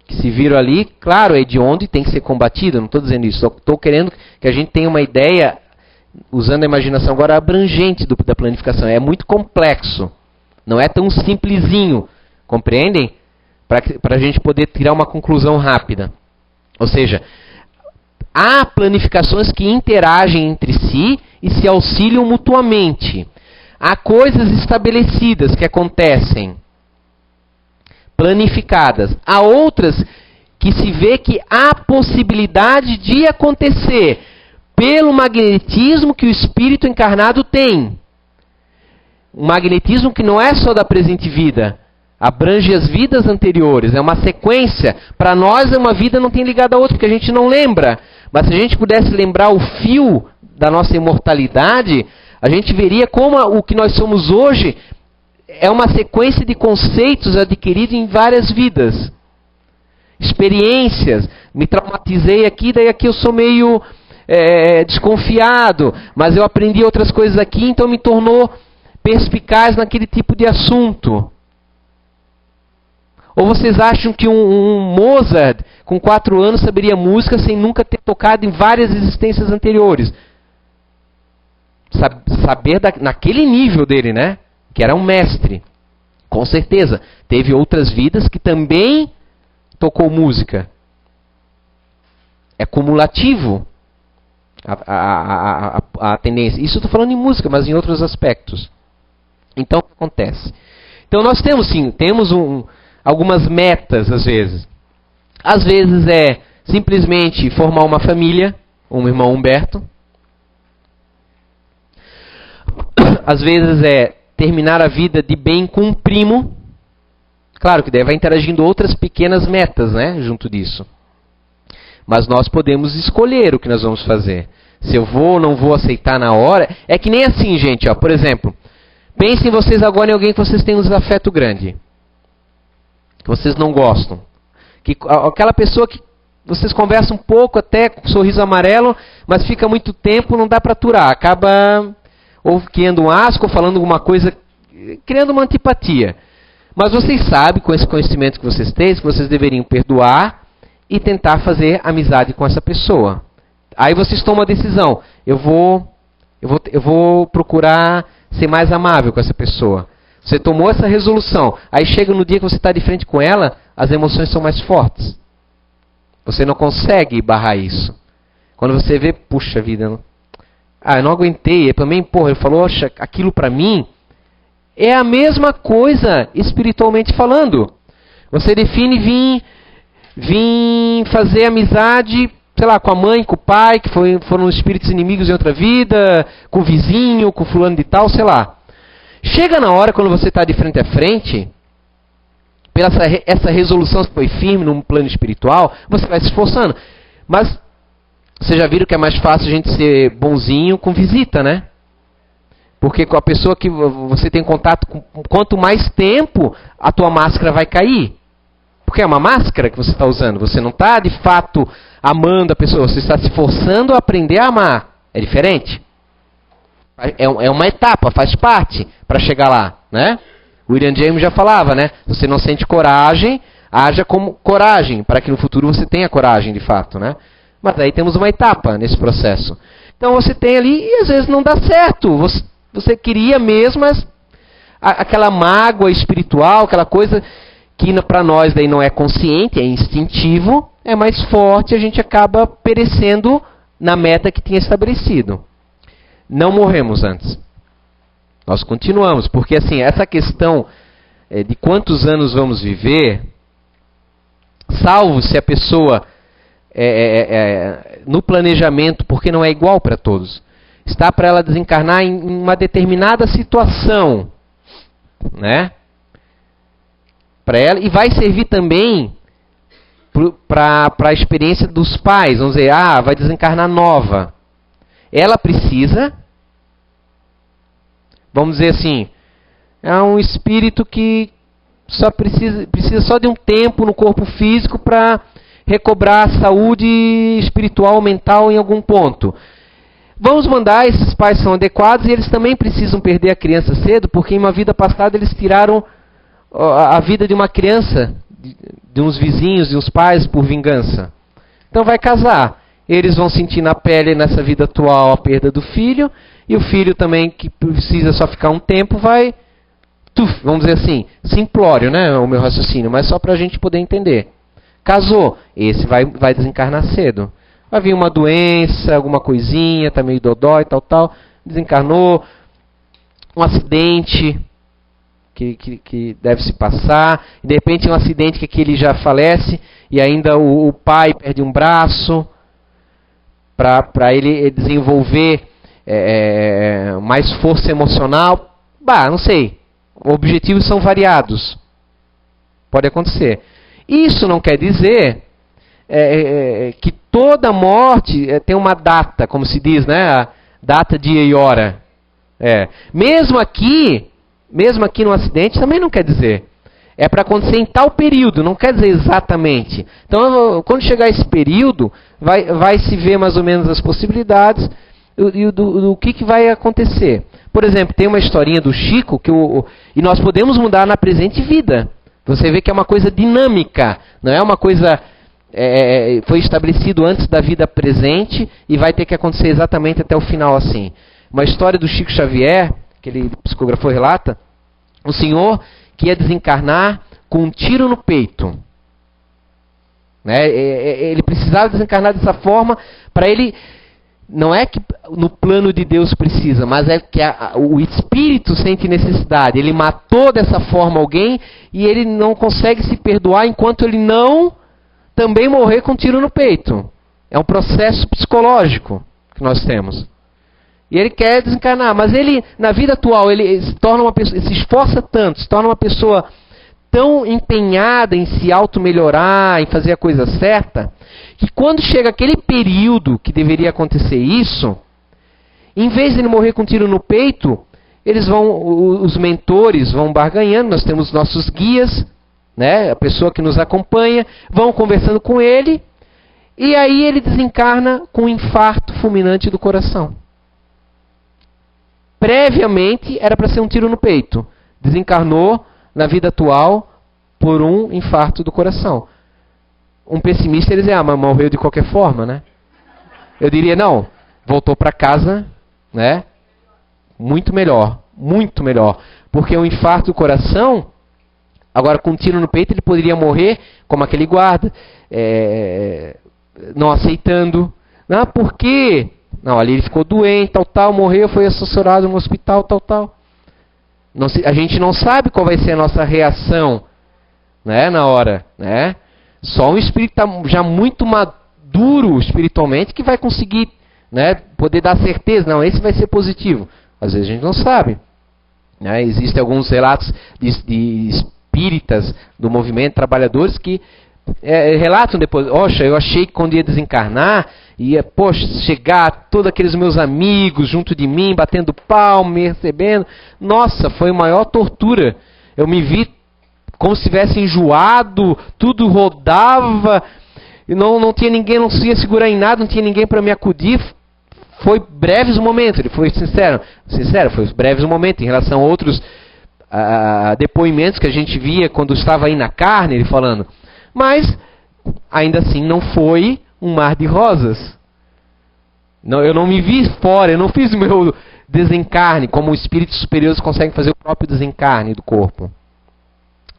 [SPEAKER 1] Que se viram ali, claro, é de onde tem que ser combatido. Não estou dizendo isso. Estou querendo que a gente tenha uma ideia, usando a imaginação agora, abrangente da planificação. É muito complexo. Não é tão simplesinho. Compreendem? Para a gente poder tirar uma conclusão rápida. Ou seja, há planificações que interagem entre si e se auxiliam mutuamente. há coisas estabelecidas que acontecem, planificadas. Há outras que se vê que há possibilidade de acontecer pelo magnetismo que o espírito encarnado tem. Um magnetismo que não é só da presente vida, abrange as vidas anteriores, é uma sequência. Para nós, uma vida não tem ligado a outra, porque a gente não lembra. Mas se a gente pudesse lembrar o fio da nossa imortalidade, a gente veria como o que nós somos hoje é uma sequência de conceitos adquiridos em várias vidas. Experiências. Me traumatizei aqui, daí aqui eu sou meio desconfiado, mas eu aprendi outras coisas aqui, então me tornou perspicaz naquele tipo de assunto. Ou vocês acham que um Mozart com 4 anos saberia música sem nunca ter tocado em várias existências anteriores? Saber naquele nível dele, né? Que era um mestre. Com certeza. Teve outras vidas que também tocou música. É cumulativo a tendência. Isso eu estou falando em música, mas em outros aspectos. Então, o que acontece? Então, nós temos sim, algumas metas, às vezes. Às vezes é simplesmente formar uma família, um irmão Humberto. Às vezes é terminar a vida de bem com um primo. Claro que daí vai interagindo outras pequenas metas, né, junto disso. Mas nós podemos escolher o que nós vamos fazer. Se eu vou ou não vou aceitar na hora. É que nem assim, gente, ó, por exemplo. Pensem vocês agora em alguém que vocês têm um desafeto grande. Que vocês não gostam. Aquela pessoa que vocês conversam um pouco, até com um sorriso amarelo, mas fica muito tempo, não dá para aturar. Acaba ou criando um asco, ou falando alguma coisa, criando uma antipatia. Mas vocês sabem, com esse conhecimento que vocês têm, que vocês deveriam perdoar e tentar fazer amizade com essa pessoa. Aí vocês tomam a decisão. Eu vou procurar ser mais amável com essa pessoa. Você tomou essa resolução. Aí chega no dia que você está de frente com ela, as emoções são mais fortes. Você não consegue barrar isso. Quando você vê, puxa vida, eu não aguentei. Também, ele falou, aquilo para mim é a mesma coisa espiritualmente falando. Você define vir fazer amizade, sei lá, com a mãe, com o pai, que foram espíritos inimigos em outra vida, com o vizinho, com o fulano de tal, sei lá. Chega na hora, quando você está de frente a frente, pela essa resolução que foi firme num plano espiritual, você vai se esforçando. Mas vocês já viram que é mais fácil a gente ser bonzinho com visita, né? Porque com a pessoa que você tem contato, quanto mais tempo, a tua máscara vai cair. Porque é uma máscara que você está usando. Você não está, de fato, amando a pessoa. Você está se forçando a aprender a amar. É diferente? É uma etapa, faz parte para chegar lá, né? William James já falava, né? Você não sente coragem, haja como coragem, para que no futuro você tenha coragem, de fato, né? Mas aí temos uma etapa nesse processo. Então você tem ali, e às vezes não dá certo. Você queria mesmo, mas aquela mágoa espiritual, aquela coisa que para nós daí não é consciente, é instintivo, é mais forte, a gente acaba perecendo na meta que tinha estabelecido. Não morremos antes. Nós continuamos, porque assim, essa questão de quantos anos vamos viver, salvo se a pessoa no planejamento, porque não é igual para todos, está para ela desencarnar em uma determinada situação, né? Para ela, e vai servir também para a experiência dos pais. Vamos dizer, vai desencarnar nova. Ela precisa, vamos dizer assim, é um espírito que só precisa só de um tempo no corpo físico para recobrar a saúde espiritual, mental em algum ponto. Vamos mandar, esses pais são adequados e eles também precisam perder a criança cedo, porque em uma vida passada eles tiraram a vida de uma criança, de uns vizinhos, de uns pais, por vingança. Então vai casar. Eles vão sentir na pele, nessa vida atual, a perda do filho, e o filho também, que precisa só ficar um tempo, vai, vamos dizer assim, simplório, né, o meu raciocínio, mas só para a gente poder entender. Casou, esse vai desencarnar cedo. Vai vir uma doença, alguma coisinha, tá meio dodói, tal, desencarnou. um acidente que deve se passar, e de repente um acidente que ele já falece, e ainda o pai perde um braço, para ele desenvolver mais força emocional. Não sei. Objetivos são variados. Pode acontecer. Isso não quer dizer que toda morte tem uma data, como se diz, né? A data, dia e hora. Mesmo aqui no acidente, também não quer dizer. É para acontecer em tal período, não quer dizer exatamente. Então, quando chegar esse período, vai se ver mais ou menos as possibilidades do que vai acontecer. Por exemplo, tem uma historinha do Chico, e nós podemos mudar na presente vida. Você vê que é uma coisa dinâmica, não é uma coisa... foi estabelecido antes da vida presente e vai ter que acontecer exatamente até o final assim. Uma história do Chico Xavier, que ele psicografou e relata, o senhor que ia desencarnar com um tiro no peito. Ele precisava desencarnar dessa forma para ele... Não é que no plano de Deus precisa, mas é que o espírito sente necessidade. Ele matou dessa forma alguém e ele não consegue se perdoar enquanto ele não também morrer com um tiro no peito. É um processo psicológico que nós temos. E ele quer desencarnar, mas ele, na vida atual, ele se torna uma pessoa, se esforça tanto, se torna uma pessoa tão empenhada em se auto-melhorar, em fazer a coisa certa, que quando chega aquele período que deveria acontecer isso, em vez de ele morrer com um tiro no peito, os mentores vão barganhando, nós temos nossos guias, né, a pessoa que nos acompanha, vão conversando com ele, e aí ele desencarna com um infarto fulminante do coração. Previamente era para ser um tiro no peito. Desencarnou na vida atual por um infarto do coração. Um pessimista ele diz, mas morreu de qualquer forma, né? Eu diria, não, voltou para casa, né? Muito melhor, porque um infarto do coração, agora com um tiro no peito ele poderia morrer como aquele guarda, não aceitando, por quê? Não, ali ele ficou doente, tal, morreu, foi assessorado no hospital, tal. A gente não sabe qual vai ser a nossa reação, né, na hora, né? Só um espírito já muito maduro espiritualmente que vai conseguir, né, poder dar certeza, não, esse vai ser positivo. Às vezes a gente não sabe. Né? Existem alguns relatos de espíritas do movimento trabalhadores que relatam depois, eu achei que quando ia desencarnar, ia, chegar todos aqueles meus amigos junto de mim, batendo palma, me recebendo. Nossa, foi a maior tortura. Eu me vi como se tivesse enjoado, tudo rodava, e não tinha ninguém, não conseguia segurar em nada, não tinha ninguém para me acudir. Foi breves momentos, ele foi sincero, foi breves momentos em relação a outros depoimentos que a gente via quando estava aí na carne, ele falando. Mas, ainda assim, não foi um mar de rosas. Não, eu não me vi fora, eu não fiz o meu desencarne, como os espíritos superiores conseguem fazer o próprio desencarne do corpo.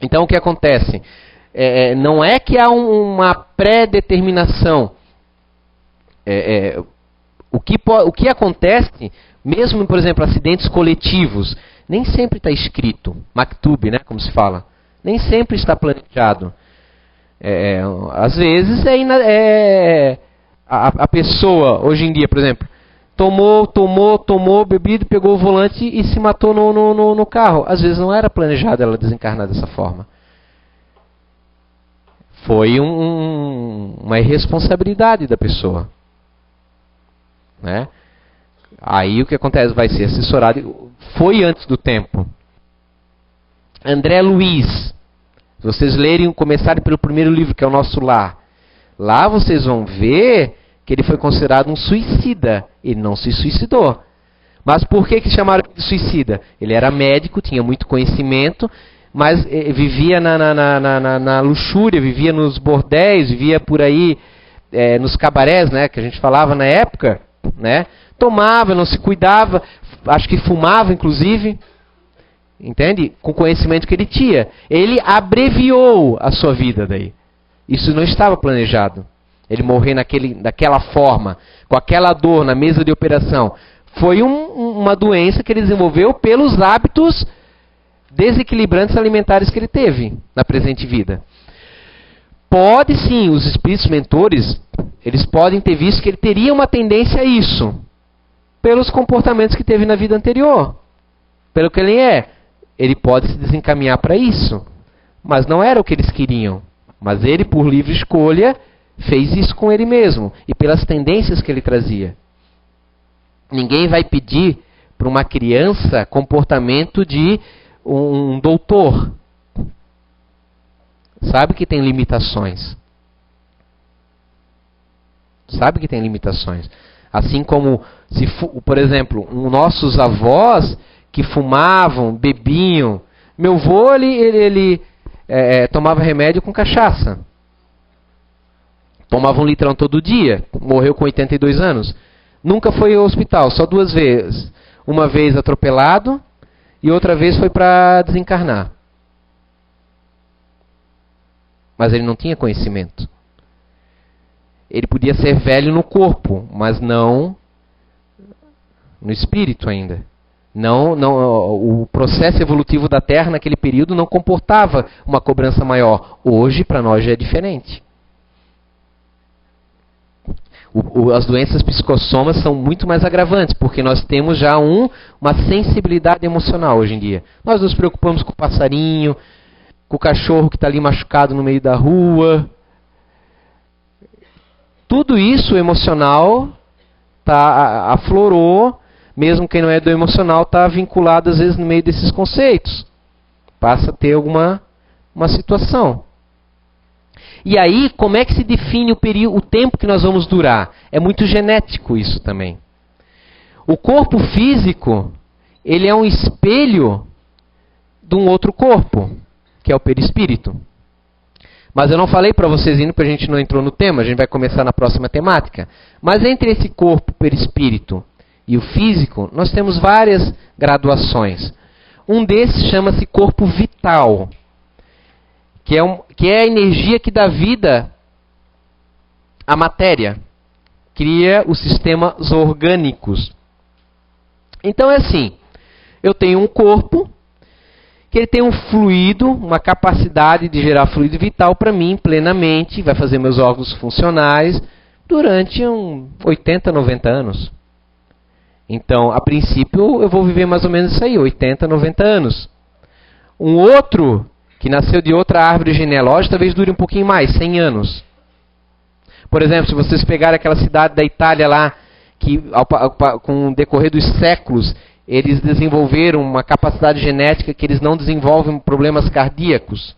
[SPEAKER 1] Então, o que acontece? Não é que há uma pré-determinação. O que acontece, mesmo, por exemplo, acidentes coletivos, nem sempre está escrito, maktub, né, como se fala. Nem sempre está planejado. Às vezes a pessoa, hoje em dia, por exemplo, tomou bebida, pegou o volante e se matou no carro. Às vezes não era planejado ela desencarnar dessa forma. Foi uma irresponsabilidade da pessoa. Né? Aí o que acontece? Vai ser assessorado. Foi antes do tempo. André Luiz. Se vocês lerem, começarem pelo primeiro livro, que é o Nosso Lar. Lá vocês vão ver que ele foi considerado um suicida. Ele não se suicidou. Mas por que chamaram ele de suicida? Ele era médico, tinha muito conhecimento, mas vivia na luxúria, vivia nos bordéis, vivia por aí, nos cabarés, né, que a gente falava na época. Né? Tomava, não se cuidava, acho que fumava, inclusive. Entende? Com o conhecimento que ele tinha. Ele abreviou a sua vida daí. Isso não estava planejado. Ele morrer daquela forma, com aquela dor na mesa de operação. Foi uma doença que ele desenvolveu pelos hábitos desequilibrantes alimentares que ele teve na presente vida. Pode sim, os espíritos mentores, eles podem ter visto que ele teria uma tendência a isso, pelos comportamentos que teve na vida anterior, pelo que ele é. Ele pode se desencaminhar para isso, mas não era o que eles queriam. Mas ele, por livre escolha, fez isso com ele mesmo e pelas tendências que ele trazia. Ninguém vai pedir para uma criança comportamento de um doutor. Sabe que tem limitações. Sabe que tem limitações. Assim como, por exemplo, nossos avós que fumavam, bebiam. Meu avô, ele tomava remédio com cachaça. Tomava 1 litrão todo dia. Morreu com 82 anos. Nunca foi ao hospital, só 2 vezes. Uma vez atropelado e outra vez foi para desencarnar. Mas ele não tinha conhecimento. Ele podia ser velho no corpo, mas não no espírito ainda. O processo evolutivo da Terra naquele período não comportava uma cobrança maior. Hoje, para nós, já é diferente. As doenças psicossomas são muito mais agravantes, porque nós temos já uma sensibilidade emocional hoje em dia. Nós nos preocupamos com o passarinho, com o cachorro que está ali machucado no meio da rua. Tudo isso emocional aflorou, mesmo quem não é do emocional está vinculado às vezes no meio desses conceitos. Passa a ter uma situação. E aí, como é que se define o tempo que nós vamos durar? É muito genético isso também. O corpo físico, ele é um espelho de um outro corpo, que é o perispírito. Mas eu não falei para vocês ainda, porque a gente não entrou no tema, a gente vai começar na próxima temática. Mas entre esse corpo perispírito e o físico, nós temos várias graduações. Um desses chama-se corpo vital, que é a energia que dá vida à matéria, cria os sistemas orgânicos. Então é assim, eu tenho um corpo que ele tem um fluido, uma capacidade de gerar fluido vital para mim plenamente, vai fazer meus órgãos funcionais durante 80, 90 anos. Então, a princípio, eu vou viver mais ou menos isso aí, 80, 90 anos. Um outro que nasceu de outra árvore genealógica, talvez dure um pouquinho mais, 100 anos. Por exemplo, se vocês pegarem aquela cidade da Itália lá, que com o decorrer dos séculos, eles desenvolveram uma capacidade genética que eles não desenvolvem problemas cardíacos.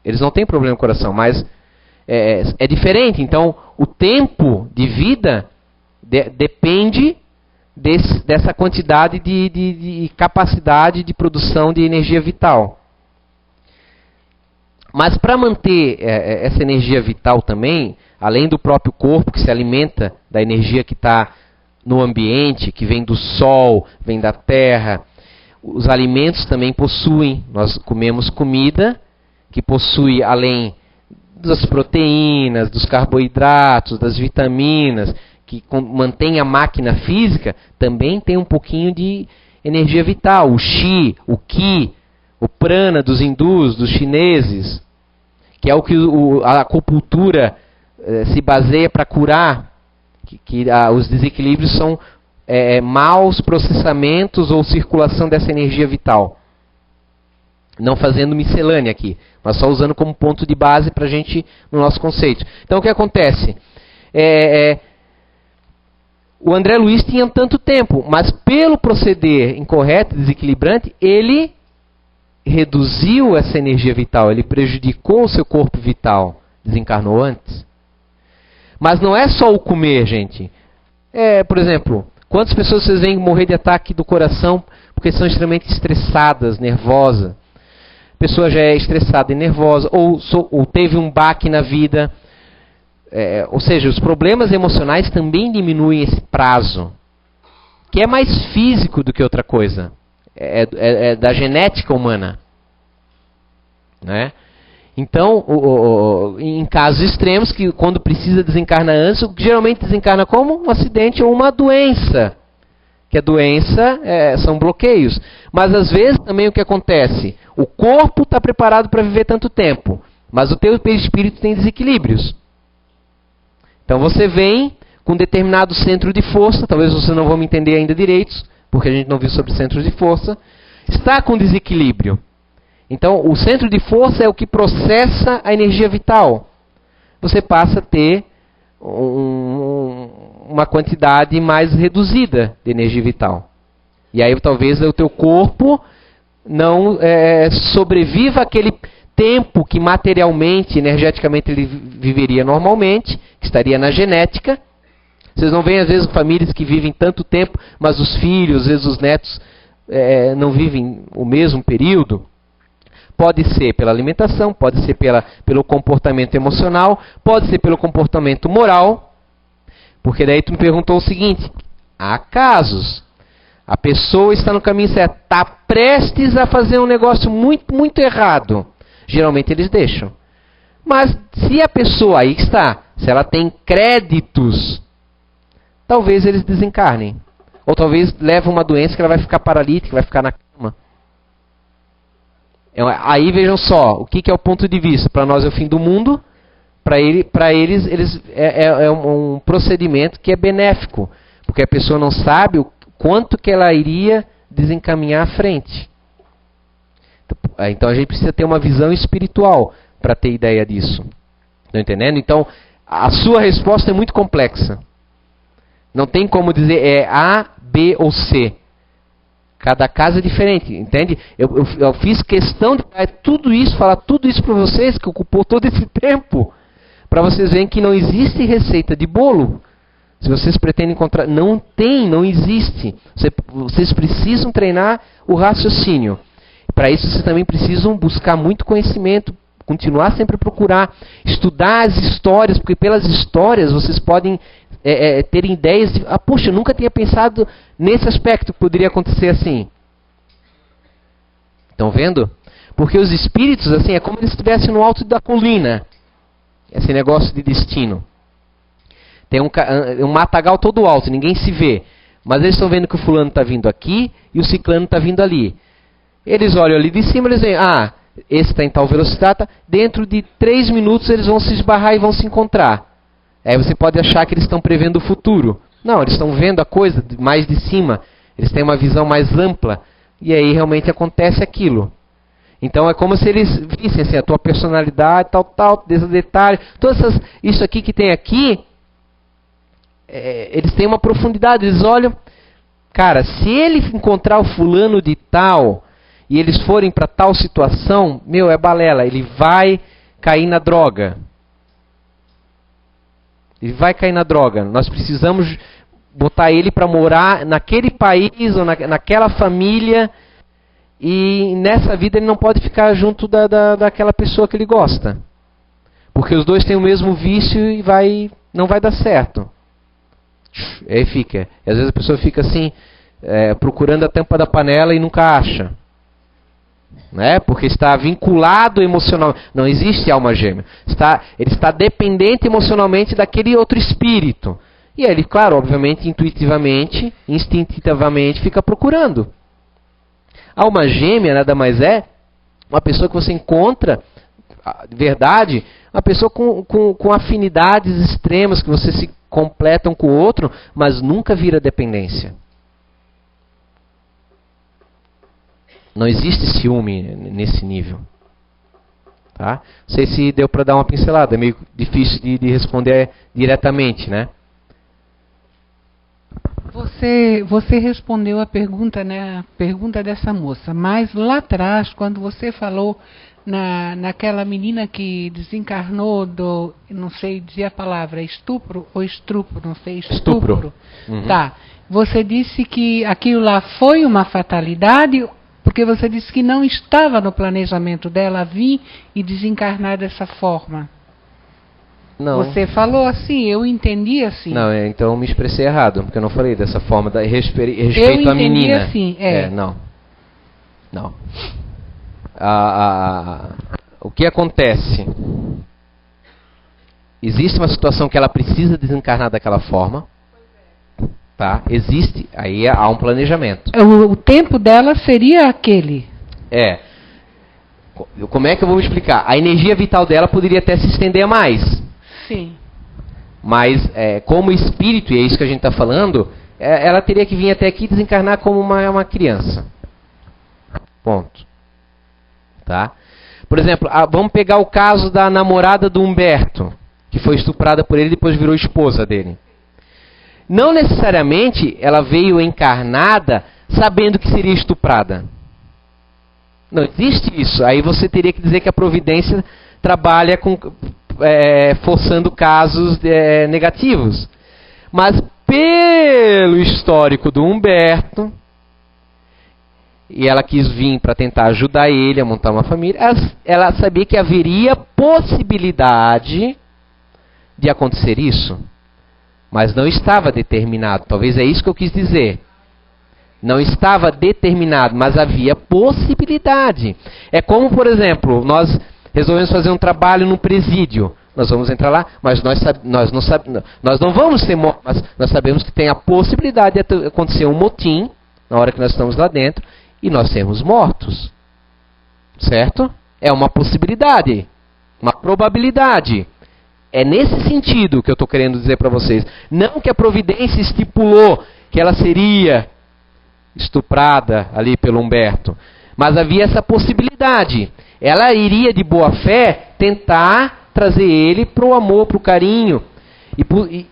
[SPEAKER 1] Eles não têm problema no coração, mas é diferente. Então, o tempo de vida depende dessa quantidade de capacidade de produção de energia vital. Mas para manter essa energia vital também, além do próprio corpo que se alimenta da energia que está no ambiente, que vem do sol, vem da terra, os alimentos também possuem. Nós comemos comida que possui, além das proteínas, dos carboidratos, das vitaminas, que mantém a máquina física, também tem um pouquinho de energia vital. O Qi, o Qi, o Prana dos hindus, dos chineses, que é o que a acupuntura se baseia para curar, que os desequilíbrios são maus processamentos ou circulação dessa energia vital. Não fazendo miscelânea aqui, mas só usando como ponto de base para a gente, no nosso conceito. Então o que acontece? O André Luiz tinha tanto tempo, mas pelo proceder incorreto, desequilibrante, ele reduziu essa energia vital, ele prejudicou o seu corpo vital, desencarnou antes. Mas não é só o comer, gente. Por exemplo, quantas pessoas vocês veem morrer de ataque do coração porque são extremamente estressadas, nervosas? A pessoa já é estressada e nervosa, ou teve um baque na vida. Ou seja, os problemas emocionais também diminuem esse prazo, que é mais físico do que outra coisa. É da genética humana. Né? Então, em casos extremos, que quando precisa desencarnar antes, geralmente desencarna como um acidente ou uma doença. Que a doença são bloqueios. Mas às vezes também o que acontece? O corpo está preparado para viver tanto tempo, mas o teu espírito tem desequilíbrios. Então você vem com um determinado centro de força, talvez vocês não vão me entender ainda direito, porque a gente não viu sobre centros de força, está com desequilíbrio. Então, o centro de força é o que processa a energia vital. Você passa a ter uma quantidade mais reduzida de energia vital. E aí, talvez, o teu corpo não sobreviva aquele tempo que materialmente, energeticamente, ele viveria normalmente, que estaria na genética. Vocês não veem, às vezes, famílias que vivem tanto tempo, mas os filhos, às vezes os netos, não vivem o mesmo período. Pode ser pela alimentação, pode ser pelo comportamento emocional, pode ser pelo comportamento moral. Porque daí tu me perguntou o seguinte: há casos, a pessoa está no caminho certo, está prestes a fazer um negócio muito, muito errado. Geralmente eles deixam. Mas se a pessoa, aí está, se ela tem créditos, talvez eles desencarnem. Ou talvez leve uma doença que ela vai ficar paralítica, vai ficar na cama. Aí vejam só, o que é o ponto de vista? Para nós é o fim do mundo, para eles é um procedimento que é benéfico, porque a pessoa não sabe o quanto que ela iria desencaminhar à frente. Então a gente precisa ter uma visão espiritual para ter ideia disso. Estão entendendo? Então a sua resposta é muito complexa. Não tem como dizer é A, B ou C. Cada caso é diferente, entende? Eu fiz questão de falar tudo isso para vocês, que ocupou todo esse tempo, para vocês verem que não existe receita de bolo. Se vocês pretendem encontrar, não existe. Vocês precisam treinar o raciocínio. Para isso vocês também precisam buscar muito conhecimento, continuar sempre a procurar, estudar as histórias, porque pelas histórias vocês podem ter ideias de, poxa, eu nunca tinha pensado nesse aspecto que poderia acontecer assim. Estão vendo? Porque os espíritos, assim, é como se estivessem no alto da colina. Esse negócio de destino. Tem um matagal todo alto, ninguém se vê. Mas eles estão vendo que o fulano está vindo aqui e o ciclano está vindo ali. Eles olham ali de cima e eles veem, esse está em tal velocidade, dentro de 3 minutos eles vão se esbarrar e vão se encontrar. Aí você pode achar que eles estão prevendo o futuro. Não, eles estão vendo a coisa mais de cima. Eles têm uma visão mais ampla. E aí realmente acontece aquilo. Então é como se eles vissem assim, a tua personalidade, tal, desses detalhes. Isso aqui que tem aqui, eles têm uma profundidade. Eles olham, cara, se ele encontrar o fulano de tal, e eles forem para tal situação, é balela. Ele vai cair na droga. Ele vai cair na droga. Nós precisamos botar ele para morar naquele país ou naquela família. E nessa vida ele não pode ficar junto daquela pessoa que ele gosta. Porque os dois têm o mesmo vício e não vai dar certo. Aí fica. E às vezes a pessoa fica assim, procurando a tampa da panela e nunca acha. Né? Porque está vinculado emocionalmente. Não existe alma gêmea. Ele está dependente emocionalmente daquele outro espírito. E ele, claro, obviamente, intuitivamente, instintivamente, fica procurando. Alma gêmea nada mais é uma pessoa que você encontra, de verdade, uma pessoa com afinidades extremas, que você se completam com o outro, mas nunca vira dependência. Não existe ciúme nesse nível. Tá? Não sei se deu para dar uma pincelada. É meio difícil de responder diretamente, né?
[SPEAKER 4] Você respondeu a pergunta, né? A pergunta dessa moça. Mas lá atrás, quando você falou naquela menina que desencarnou não sei dizer a palavra, estupro ou estupro, não sei, estupro.
[SPEAKER 1] Uhum.
[SPEAKER 4] Tá. Você disse que aquilo lá foi uma fatalidade, porque você disse que não estava no planejamento dela vir e desencarnar dessa forma.
[SPEAKER 1] Não.
[SPEAKER 4] Você falou assim, eu entendi assim.
[SPEAKER 1] Não, então eu me expressei errado, porque eu não falei dessa forma, respeito à menina.
[SPEAKER 4] Assim,
[SPEAKER 1] não. o que acontece? Existe uma situação que ela precisa desencarnar daquela forma. Tá? Existe, aí há um planejamento.
[SPEAKER 4] O tempo dela seria aquele.
[SPEAKER 1] Como é que eu vou explicar? A energia vital dela poderia até se estender mais.
[SPEAKER 4] Sim.
[SPEAKER 1] Mas, como espírito, e é isso que a gente está falando, ela teria que vir até aqui e desencarnar como uma criança. Ponto. Tá? Por exemplo, vamos pegar o caso da namorada do Humberto, que foi estuprada por ele e depois virou esposa dele. Não necessariamente ela veio encarnada sabendo que seria estuprada. Não existe isso. Aí você teria que dizer que a providência trabalha forçando casos negativos. Mas pelo histórico do Humberto, e ela quis vir para tentar ajudar ele a montar uma família, ela sabia que haveria possibilidade de acontecer isso. Mas não estava determinado. Talvez é isso que eu quis dizer. Não estava determinado, mas havia possibilidade. É como, por exemplo, nós resolvemos fazer um trabalho no presídio. Nós vamos entrar lá, mas nós não vamos ser mortos, mas nós sabemos que tem a possibilidade de acontecer um motim, na hora que nós estamos lá dentro, e nós sermos mortos. Certo? É uma possibilidade, uma probabilidade. É nesse sentido que eu estou querendo dizer para vocês. Não que a providência estipulou que ela seria estuprada ali pelo Humberto. Mas havia essa possibilidade. Ela iria de boa fé tentar trazer ele para o amor, para o carinho.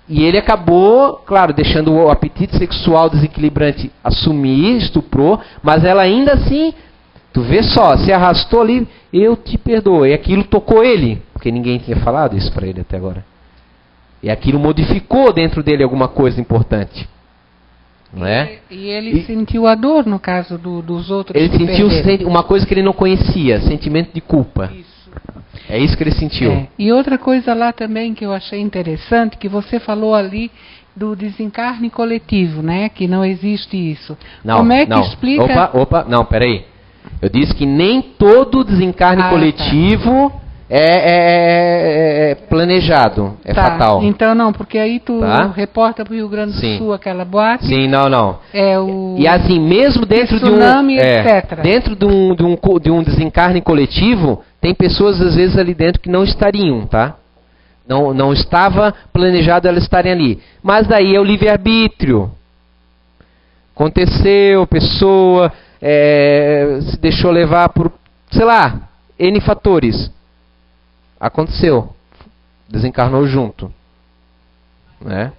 [SPEAKER 1] E ele acabou, claro, deixando o apetite sexual desequilibrante assumir, estuprou. Mas ela ainda assim, tu vê só, se arrastou ali, eu te perdoo. E aquilo tocou ele. Porque ninguém tinha falado isso para ele até agora. E aquilo modificou dentro dele alguma coisa importante. Não é?
[SPEAKER 4] E ele sentiu a dor no caso dos outros.
[SPEAKER 1] Ele sentiu uma coisa que ele não conhecia, sentimento de culpa.
[SPEAKER 4] Isso.
[SPEAKER 1] É isso que ele sentiu.
[SPEAKER 4] E outra coisa lá também que eu achei interessante, que você falou ali do desencarne coletivo, né? Que não existe isso.
[SPEAKER 1] Não,
[SPEAKER 4] como é que explica...
[SPEAKER 1] Não, peraí. Eu disse que nem todo desencarne coletivo... Tá. É planejado, é fatal.
[SPEAKER 4] Então não, porque aí tu reporta para o Rio Grande do Sul aquela boate.
[SPEAKER 1] Sim, não.
[SPEAKER 4] E
[SPEAKER 1] assim, mesmo dentro
[SPEAKER 4] tsunami, etc.
[SPEAKER 1] Dentro de um desencarne coletivo, tem pessoas às vezes ali dentro que não estariam, tá? Não estava planejado elas estarem ali. Mas daí é o livre-arbítrio. Aconteceu, a pessoa se deixou levar por, sei lá, N fatores. Aconteceu. Desencarnou junto. Né?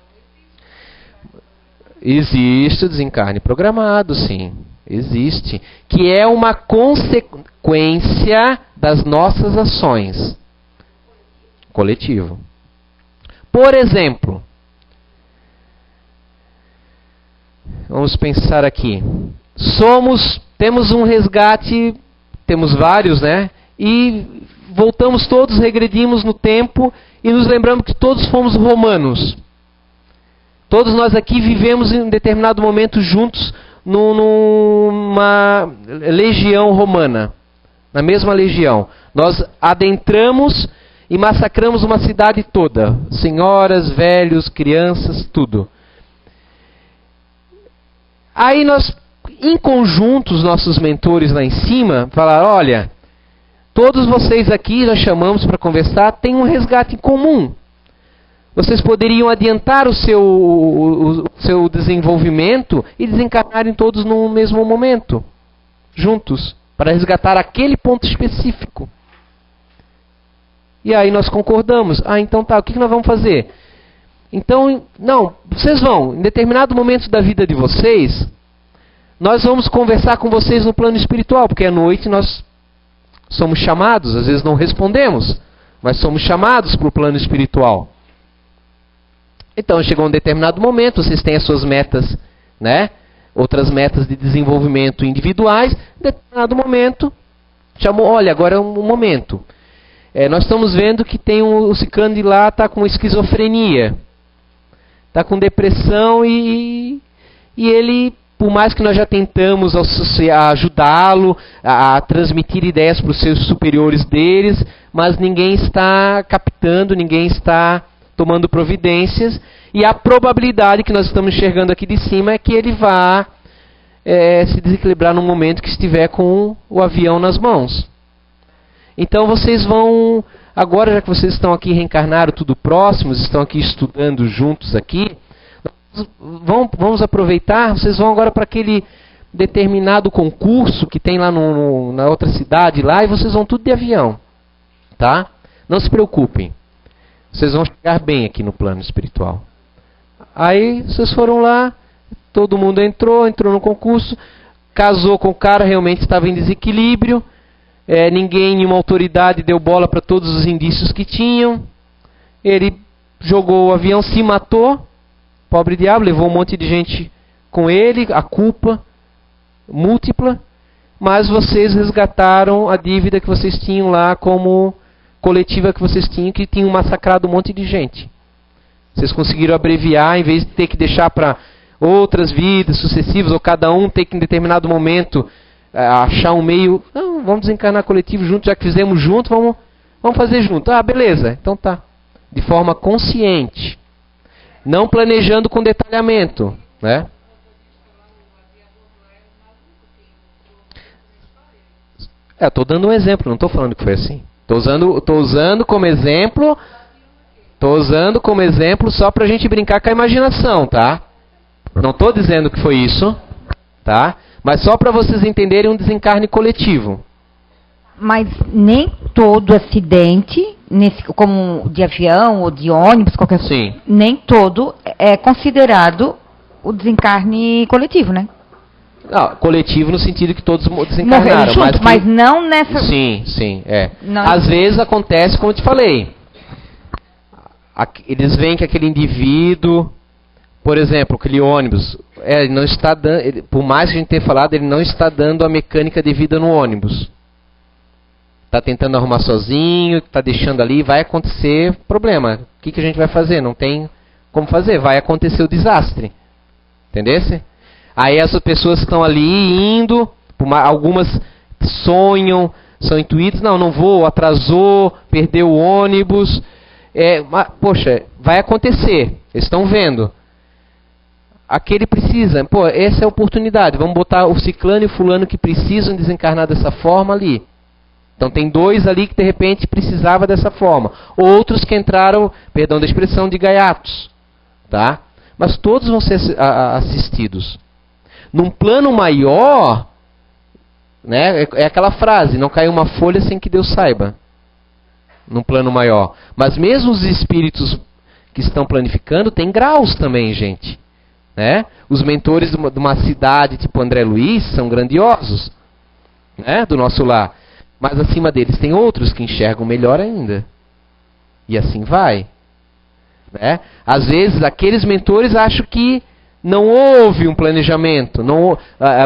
[SPEAKER 1] Existe o desencarne programado, sim. Existe. Que é uma consequência das nossas ações. Coletivo. Por exemplo, vamos pensar aqui. Temos um resgate, temos vários, né? E voltamos todos, regredimos no tempo e nos lembramos que todos fomos romanos. Todos nós aqui vivemos em um determinado momento juntos numa legião romana. Na mesma legião. Nós adentramos e massacramos uma cidade toda. Senhoras, velhos, crianças, tudo. Aí nós, em conjunto, os nossos mentores lá em cima, falaram, olha... Todos vocês aqui, nós chamamos para conversar, têm um resgate em comum. Vocês poderiam adiantar o seu desenvolvimento e desencarnarem todos no mesmo momento, juntos, para resgatar aquele ponto específico. E aí nós concordamos. Então tá, o que nós vamos fazer? Então, não, vocês vão, em determinado momento da vida de vocês, nós vamos conversar com vocês no plano espiritual, porque à noite nós... somos chamados, às vezes não respondemos, mas somos chamados para o plano espiritual. Então, chegou um determinado momento, vocês têm as suas metas, né? Outras metas de desenvolvimento individuais. Em determinado momento, chamou, olha, agora é um momento. Nós estamos vendo que tem o Sicandi lá, está com esquizofrenia. Está com depressão e ele por mais que nós já tentamos ajudá-lo a transmitir ideias para os seus superiores deles, mas ninguém está captando, ninguém está tomando providências, e a probabilidade que nós estamos enxergando aqui de cima é que ele vá se desequilibrar no momento que estiver com o avião nas mãos. Então vocês vão, agora já que vocês estão aqui reencarnaram tudo próximos, estão aqui estudando juntos aqui, vamos aproveitar, vocês vão agora para aquele determinado concurso que tem lá na outra cidade lá, e vocês vão tudo de avião, tá? Não se preocupem, vocês vão chegar bem aqui no plano espiritual. Aí vocês foram lá, todo mundo entrou no concurso, casou com o cara, realmente estava em desequilíbrio, ninguém, nenhuma autoridade deu bola para todos os indícios que tinham, ele jogou o avião, se matou, pobre diabo, levou um monte de gente com ele, a culpa múltipla, mas vocês resgataram a dívida que vocês tinham lá como coletiva que vocês tinham, que tinham massacrado um monte de gente. Vocês conseguiram abreviar, em vez de ter que deixar para outras vidas sucessivas, ou cada um ter que em determinado momento achar um meio, não, vamos desencarnar coletivo junto, já que fizemos junto, vamos fazer junto. Ah, beleza, então tá. De forma consciente. Não planejando com detalhamento, né? Estou dando um exemplo, não estou falando que foi assim. Estou usando como exemplo só para a gente brincar com a imaginação, tá? Não estou dizendo que foi isso, tá? Mas só para vocês entenderem um desencarne coletivo.
[SPEAKER 5] Mas nem todo acidente, como de avião ou de ônibus, qualquer coisa,
[SPEAKER 1] Sim.
[SPEAKER 5] nem todo é considerado o desencarne coletivo, né?
[SPEAKER 1] Não, coletivo no sentido que todos desencarnaram.
[SPEAKER 5] Junto, mas não nessa...
[SPEAKER 1] Sim, é.
[SPEAKER 5] Não.
[SPEAKER 1] Às vezes acontece, como eu te falei. Eles veem que aquele indivíduo, por exemplo, aquele ônibus, ele não está dando, por mais que a gente tenha falado, ele não está dando a mecânica de vida no ônibus. Está tentando arrumar sozinho, está deixando ali, vai acontecer problema. O que a gente vai fazer? Não tem como fazer, vai acontecer o desastre. Entendesse? Aí essas pessoas estão ali indo, algumas sonham, são intuídas, não vou, atrasou, perdeu o ônibus. Mas, poxa, vai acontecer, eles estão vendo. Aquele precisa, essa é a oportunidade, vamos botar o ciclano e o fulano que precisam desencarnar dessa forma ali. Então tem dois ali que de repente precisava dessa forma. Outros que entraram, perdão da expressão, de gaiatos. Tá? Mas todos vão ser assistidos. Num plano maior, né, é aquela frase, não cai uma folha sem que Deus saiba. Num plano maior. Mas mesmo os espíritos que estão planificando, tem graus também, gente. Né? Os mentores de uma cidade tipo André Luiz são grandiosos. Né? Do nosso lar. Mas acima deles tem outros que enxergam melhor ainda. E assim vai. Né? Às vezes aqueles mentores acham que não houve um planejamento.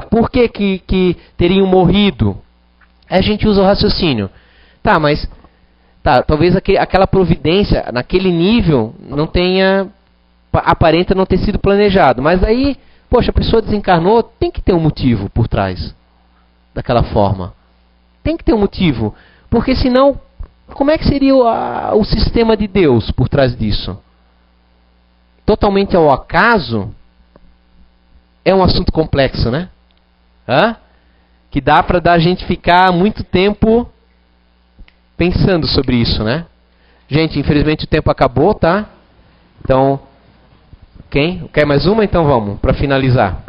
[SPEAKER 1] Por que teriam morrido? Aí a gente usa o raciocínio. Mas talvez aquela providência, naquele nível, não tenha, aparenta não ter sido planejado. Mas aí, poxa, a pessoa desencarnou, tem que ter um motivo por trás daquela forma. Tem que ter um motivo, porque senão, como é que seria o sistema de Deus por trás disso? Totalmente ao acaso? É um assunto complexo, né? Que dá para a gente ficar muito tempo pensando sobre isso, né? Gente, infelizmente o tempo acabou, tá? Então, quem? Quer mais uma? Então vamos, para finalizar.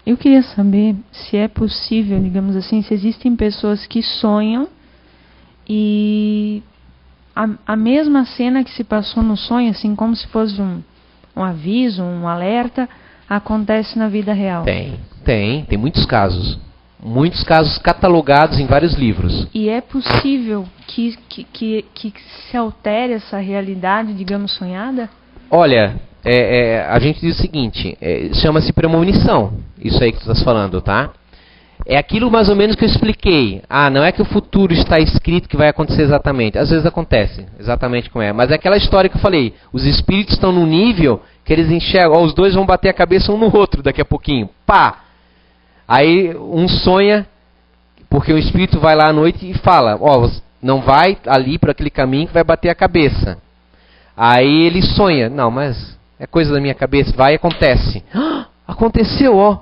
[SPEAKER 6] Eu queria saber se é possível, digamos assim, se existem pessoas que sonham e a mesma cena que se passou no sonho, assim como se fosse um aviso, um alerta, acontece na vida real.
[SPEAKER 1] Tem muitos casos. Muitos casos catalogados em vários livros.
[SPEAKER 6] E é possível que se altere essa realidade, digamos, sonhada?
[SPEAKER 1] Olha, a gente diz o seguinte, chama-se premonição, isso aí que tu estás falando, tá? É aquilo mais ou menos que eu expliquei. Não é que o futuro está escrito que vai acontecer exatamente. Às vezes acontece, exatamente como é. Mas é aquela história que eu falei, os espíritos estão num nível que eles enxergam, ó, os dois vão bater a cabeça um no outro daqui a pouquinho. Pá! Aí um sonha, porque o espírito vai lá à noite e fala, ó, não vai ali para aquele caminho que vai bater a cabeça. Aí ele sonha, não, mas é coisa da minha cabeça, vai e acontece. Ah, aconteceu, ó.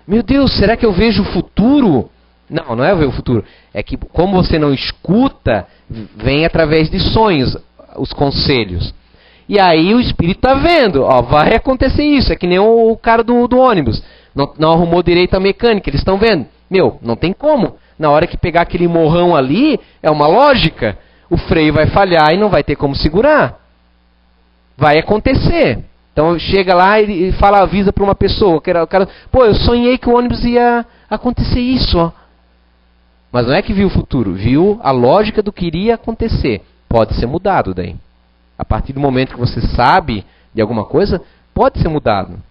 [SPEAKER 1] Meu Deus, será que eu vejo o futuro? Não, não é ver o futuro. É que como você não escuta, vem através de sonhos os conselhos. E aí o espírito está vendo, ó, vai acontecer isso. É que nem o cara do ônibus. Não arrumou direito a mecânica, eles estão vendo. Meu, não tem como. Na hora que pegar aquele morrão ali, é uma lógica. O freio vai falhar e não vai ter como segurar. Vai acontecer. Então chega lá e fala, avisa para uma pessoa. O cara, pô, eu sonhei que o ônibus ia acontecer isso, ó. Mas não é que viu o futuro, viu a lógica do que iria acontecer. Pode ser mudado daí. A partir do momento que você sabe de alguma coisa, pode ser mudado.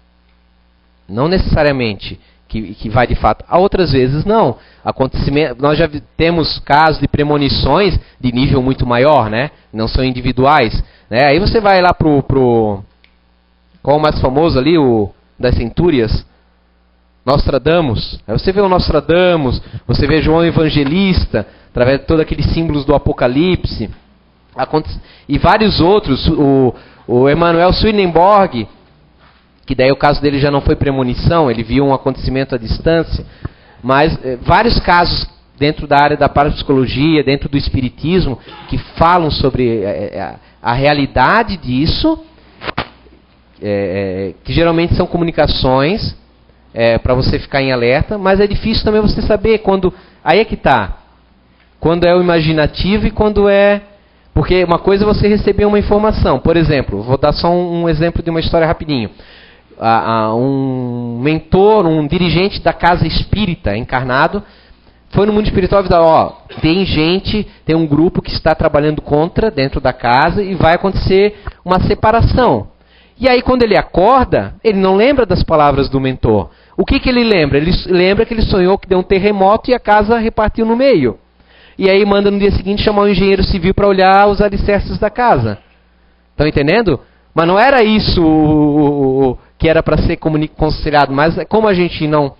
[SPEAKER 1] Não necessariamente que vai de fato. Há outras vezes não. Acontecimento, nós já temos casos de premonições de nível muito maior, né? Não são individuais. Né? Aí você vai lá pro qual o mais famoso ali, o das centúrias? Nostradamus. Aí você vê o Nostradamus, você vê João Evangelista, através de todos aqueles símbolos do Apocalipse. E vários outros. O Emanuel Swedenborg, que daí o caso dele já não foi premonição, ele viu um acontecimento à distância. Mas vários casos dentro da área da parapsicologia, dentro do espiritismo, que falam sobre a realidade disso, que geralmente são comunicações para você ficar em alerta, mas é difícil também você saber quando... Aí é que está. Quando é o imaginativo e quando é... Porque uma coisa é você receber uma informação. Por exemplo, vou dar só um exemplo de uma história rapidinho. Um mentor, um dirigente da casa espírita encarnado, foi no mundo espiritual e falou, ó, tem um grupo que está trabalhando contra dentro da casa e vai acontecer uma separação. E aí quando ele acorda, ele não lembra das palavras do mentor. O que ele lembra? Ele lembra que ele sonhou que deu um terremoto e a casa repartiu no meio. E aí manda no dia seguinte chamar um engenheiro civil para olhar os alicerces da casa. Estão entendendo? Mas não era isso que era para ser considerado. Mas como a gente não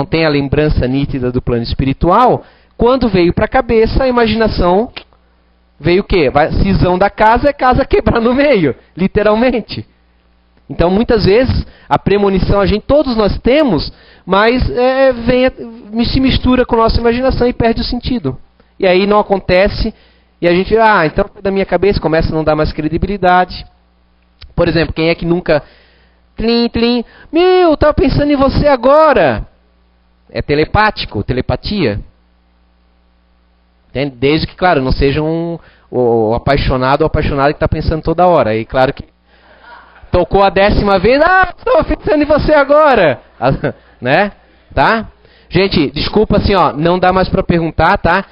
[SPEAKER 1] tem a lembrança nítida do plano espiritual, quando veio para a cabeça, a imaginação veio o quê? Cisão da casa é casa quebrar no meio, literalmente. Então muitas vezes a premonição todos nós temos, mas se mistura com a nossa imaginação e perde o sentido. E aí não acontece, e a gente, então da minha cabeça começa a não dar mais credibilidade. Por exemplo, quem é que nunca... Tlim, tlim, eu estava pensando em você agora. É telepático, telepatia. Entende? Desde que, claro, não seja o apaixonado ou apaixonada que está pensando toda hora. E claro que tocou a 10ª vez, estou pensando em você agora. Né? Tá? Gente, desculpa assim, ó, não dá mais para perguntar, tá?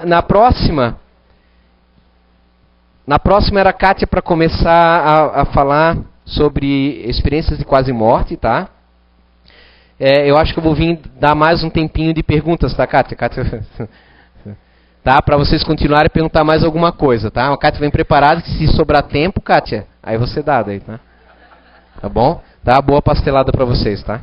[SPEAKER 1] Na próxima era a Kátia para começar a falar sobre experiências de quase morte, tá? Eu acho que eu vou vir dar mais um tempinho de perguntas, tá, Kátia? Tá? Para vocês continuarem a perguntar mais alguma coisa, tá? A Kátia vem preparada, que se sobrar tempo, Kátia, aí você dá daí, tá? Tá bom? Tá? Boa pastelada para vocês, tá?